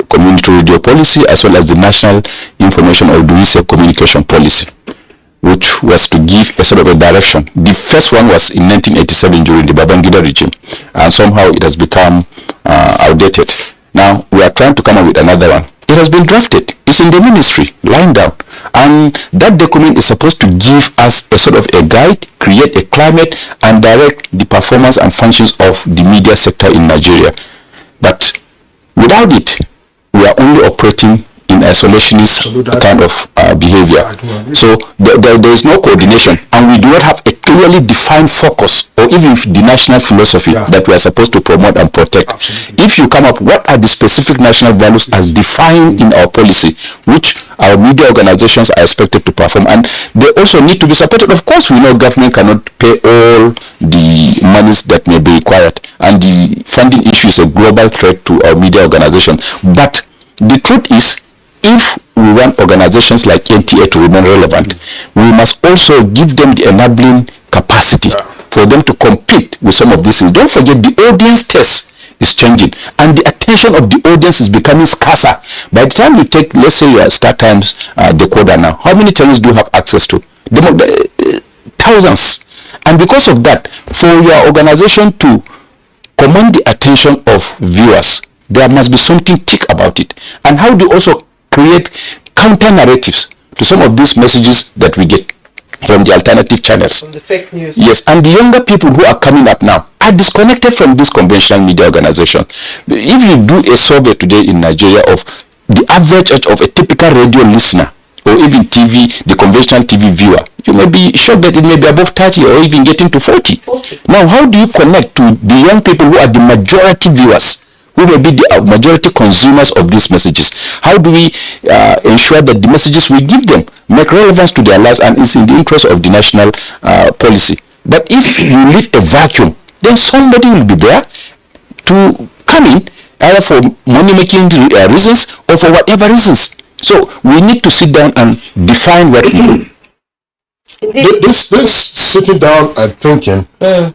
community radio policy as well as the national information or do we say communication policy, which was to give a sort of a direction. The first one was in 1987 during the Babangida regime, and somehow it has become outdated. Now we are trying to come up with another one. It has been drafted. It's in the ministry, lying down. And that document is supposed to give us a sort of a guide, create a climate, and direct the performance and functions of the media sector in Nigeria. But without it, we are only operating in isolationist kind of behavior. So there is no coordination, and we do not have a clearly defined focus or even the national philosophy that we are supposed to promote and protect. Absolutely. If you come up, what are the specific national values as defined in our policy, which our media organizations are expected to perform, and they also need to be supported. Of course, we know government cannot pay all the monies that may be required, and the funding issue is a global threat to our media organization. But the truth is, if we want organizations like NTA to remain relevant, we must also give them the enabling capacity for them to compete with some of these things. Don't forget, the audience test is changing, and the attention of the audience is becoming scarcer. By the time you take, let's say, your Star Times decoder now, how many channels do you have access to? Thousands. And because of that, for your organization to command the attention of viewers, there must be something thick about it. And how do you also create counter narratives to some of these messages that we get from the alternative channels? From the fake news. Yes, and the younger people who are coming up now are disconnected from this conventional media organization. If you do a survey today in Nigeria of the average age of a typical radio listener or even TV, the conventional TV viewer, you may be shocked that it may be above 30 or even getting to 40. Now, how do you connect to the young people who are the majority viewers, who may be the majority consumers of these messages? How do we ensure that the messages we give them make relevance to their lives and is in the interest of the national policy? But if you leave a vacuum, then somebody will be there to come in, either for money-making reasons or for whatever reasons. So we need to sit down and define what we do. This sitting down and thinking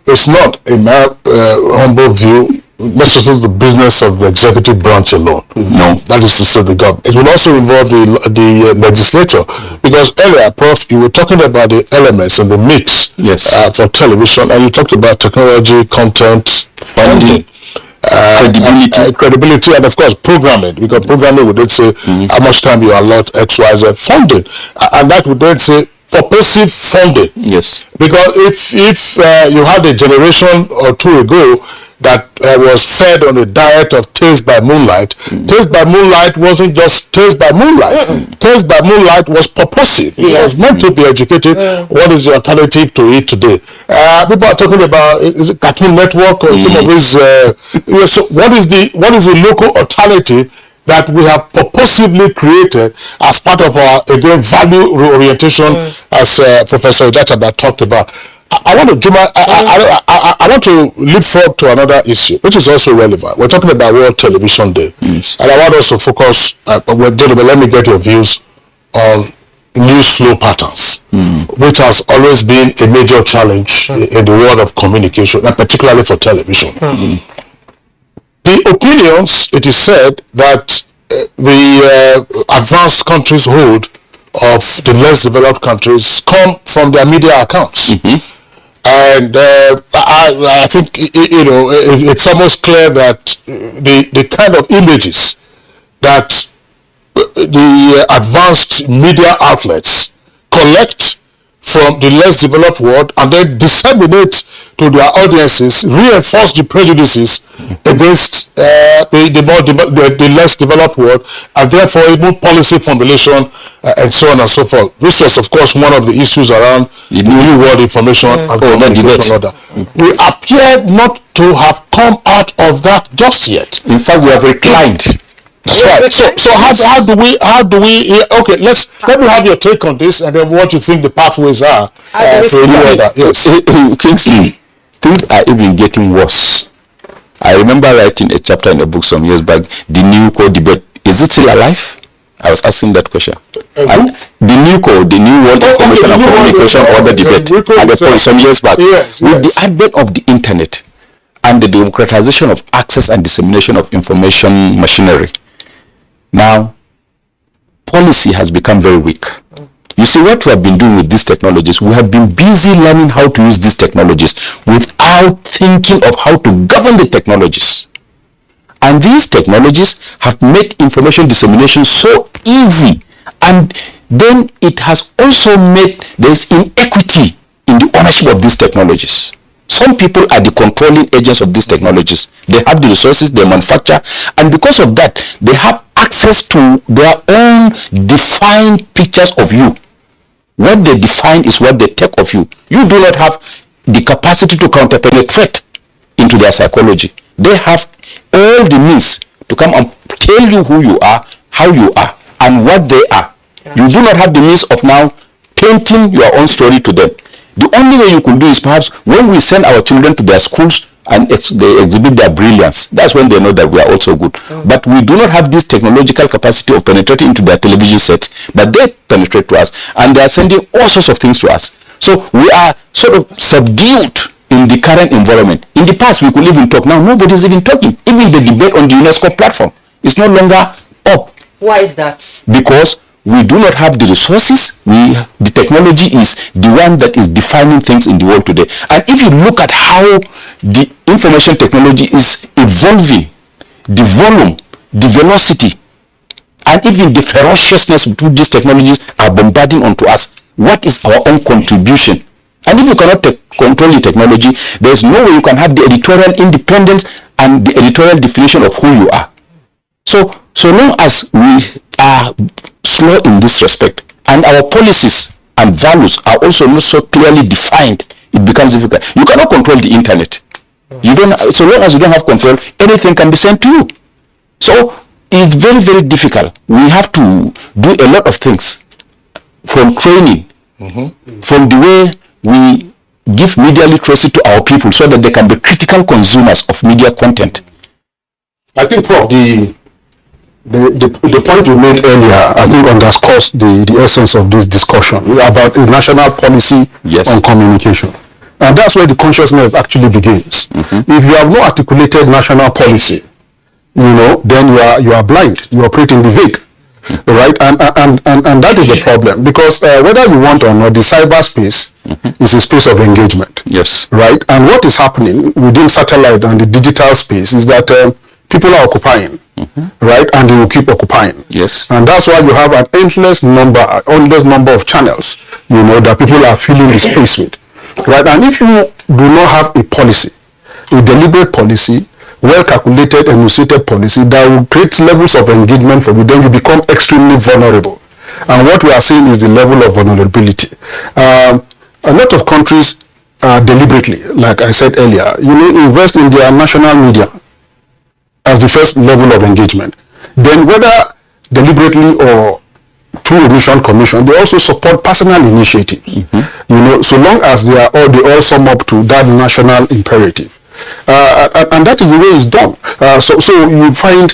is not, in my humble view, necessarily the business of the executive branch alone. No. That is to say the government. It will also involve the legislature. Because earlier, Prof, you were talking about the elements and the mix for television, and you talked about technology, content, funding. Credibility, and of course programming, because programming would then say how much time you allot XYZ funding, and that would then say purposive funding. Yes, because if you had a generation or two ago that was fed on a diet of Taste by Moonlight. Taste by Moonlight wasn't just Taste by Moonlight. Taste by Moonlight was purposive. It was meant to be educated. What is the alternative to it today? People are talking about, is it Cartoon Network or some of these? So what is the local alternative that we have purposively created as part of our, again, value orientation, as Professor Idachaba talked about? I want to leap forward to another issue, which is also relevant. We're talking about World Television Day, and I want us to focus. Let me get your views on news flow patterns, which has always been a major challenge in the world of communication, and particularly for television. The opinions, it is said that the advanced countries hold of the less developed countries come from their media accounts. And I think, it's almost clear that the kind of images that the advanced media outlets collect from the less developed world and then disseminate to their audiences reinforce the prejudices against the less developed world, and therefore even policy formulation and so on and so forth. This was, of course, one of the issues around the New World Information and Communication Order. We appear not to have come out of that just yet. In fact, we have reclined. That's right. So how do we? Okay, let me have your take on this, and then what you think the pathways are to a new order. Yes, Kingsley, things are even getting worse. I remember writing a chapter in a book some years back. The new code debate, is it still alive? I was asking that question. And the new code, the New World Information and Communication Order debate, at the point some years back, with the advent of the internet and the democratization of access and dissemination of information machinery. Now, policy has become very weak. You see, what we have been doing with these technologies, we have been busy learning how to use these technologies without thinking of how to govern the technologies. And these technologies have made information dissemination so easy. And then it has also made there's inequity in the ownership of these technologies. Some people are the controlling agents of these technologies. They have the resources, they manufacture, and because of that, they have access to their own defined pictures of you. What they define is what they take of you. You do not have the capacity to counterpenetrate into their psychology. They have all the means to come and tell you who you are, how you are, and what they are. You do not have the means of now painting your own story to them. The only way you could do is perhaps when we send our children to their schools and they exhibit their brilliance. That's when they know that we are also good. But we do not have this technological capacity of penetrating into their television sets, but they penetrate to us, and they are sending all sorts of things to us. So we are sort of subdued in the current environment. In the past, we could even talk. Now, nobody is even talking. Even the debate on the UNESCO platform is no longer up. Why is that? Because we do not have the resources. The technology is the one that is defining things in the world today. And if you look at how the information technology is evolving, the volume, the velocity, and even the ferociousness with which these technologies are bombarding onto us, what is our own contribution? And if you cannot control the technology, there is no way you can have the editorial independence and the editorial definition of who you are. So long as we are slow in this respect, and our policies and values are also not so clearly defined, it becomes difficult. You cannot control the internet. So long as you don't have control, anything can be sent to you. So it's very, very difficult. We have to do a lot of things, from training, from the way we give media literacy to our people so that they can be critical consumers of media content. I think, Prof, the point you made earlier, I think underscores the essence of this discussion about a national policy on communication. And that's where the consciousness actually begins. If you have no articulated national policy, then you are blind. You operate in the vague, right? And that is a problem, because whether you want or not, the cyberspace is a space of engagement. Yes. Right? And what is happening within satellite and the digital space is that people are occupying. Right, and they will keep occupying. Yes, and that's why you have an endless number of channels, that people are filling the space with. Right, and if you do not have a policy, a deliberate policy, well calculated, enunciated policy that will create levels of engagement for you, then you become extremely vulnerable. And what we are seeing is the level of vulnerability. A lot of countries deliberately, like I said earlier, invest in their national media as the first level of engagement. Then whether deliberately or through a mission commission, they also support personal initiatives. So long as they all sum up to that national imperative. And that is the way it's done. So you find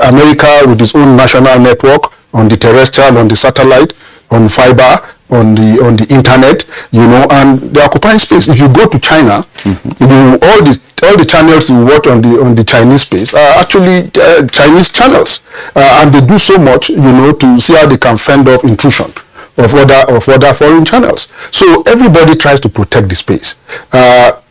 America with its own national network on the terrestrial, on the satellite, on fiber, on the internet, and they occupy space. If you go to China, all the channels you watch on the Chinese space are actually Chinese channels, and they do so much, to see how they can fend off intrusion of other foreign channels. So everybody tries to protect the space.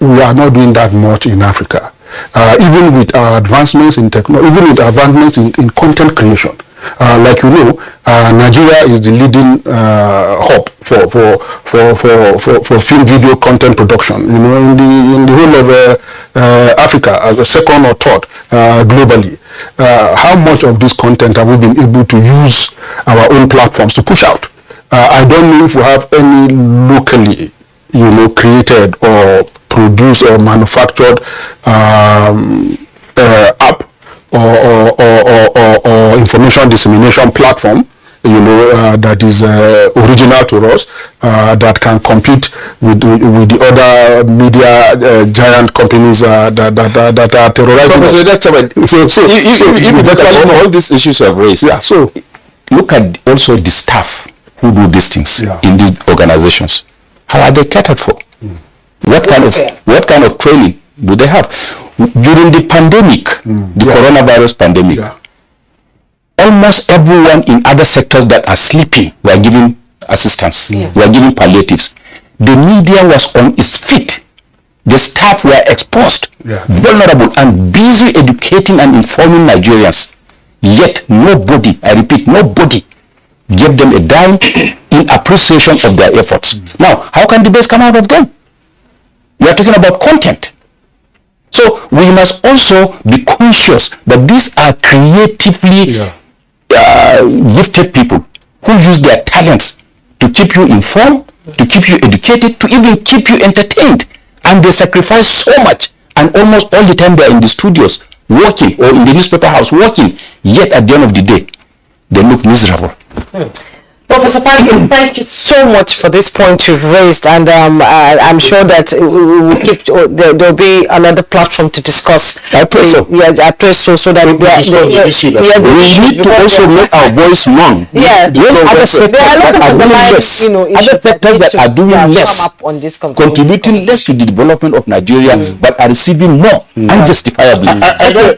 We are not doing that much in Africa. Even with our advancements in technology, even with advancements in content creation. Like Nigeria is the leading hub for film video content production. In the whole of Africa, as a second or third globally. How much of this content have we been able to use our own platforms to push out? I don't know if we have any locally, created or produced or manufactured app or information dissemination platform, that is original to us, that can compete with the other media giant companies that are terrorizing us. All these issues are raised. Yeah. So look at also the staff who do these things in these organizations. How are they catered for? What kind of training do they have? During the pandemic, the coronavirus pandemic, almost everyone in other sectors that are sleeping were giving assistance, were giving palliatives. The media was on its feet. The staff were exposed, vulnerable, and busy educating and informing Nigerians. Yet nobody, I repeat, nobody gave them a dime in appreciation of their efforts. Now, how can the best come out of them? We are talking about content. So we must also be conscious that these are creatively gifted people who use their talents to keep you informed, to keep you educated, to even keep you entertained. And they sacrifice so much, and almost all the time they are in the studios working, or in the newspaper house working, yet at the end of the day, they look miserable. Professor Pankin, thank you so much for this point you've raised, and I'm sure that we'll keep. There'll be another platform to discuss. I pray so. Yes, I pray so. So that we need to also make our voice known. Yes, there are a lot of other sectors that are doing less, contributing less to the development of Nigeria, but are receiving more unjustifiably.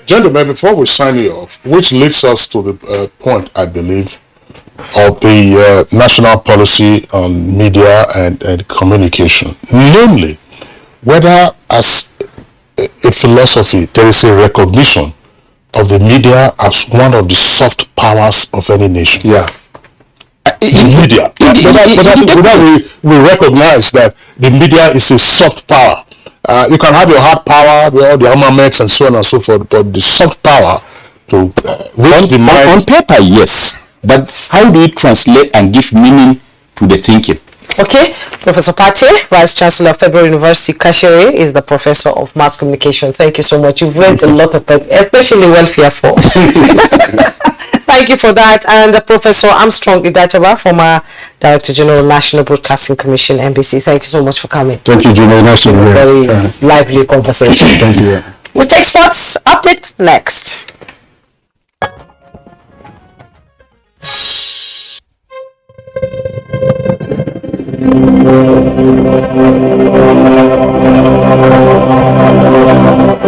Gentlemen, before we sign you off, which leads us to the point, I believe, of the national policy on media and communication, namely whether as a philosophy there is a recognition of the media as one of the soft powers of any nation. Media. We recognize that the media is a soft power. You can have your hard power, all the armaments and so on and so forth, but the soft power to on paper, yes. But how do you translate and give meaning to the thinking? Okay, Professor Pate, Vice Chancellor of Federal University, Kashere, is the Professor of Mass Communication. Thank you so much. You've raised a lot of things, especially welfare for. Thank you for that. And Professor Armstrong Idachaba, former Director General, National Broadcasting Commission, NBC. Thank you so much for coming. Thank you, Jimmy. Nice to be here. Very lively conversation. Thank you. We'll take sports update next.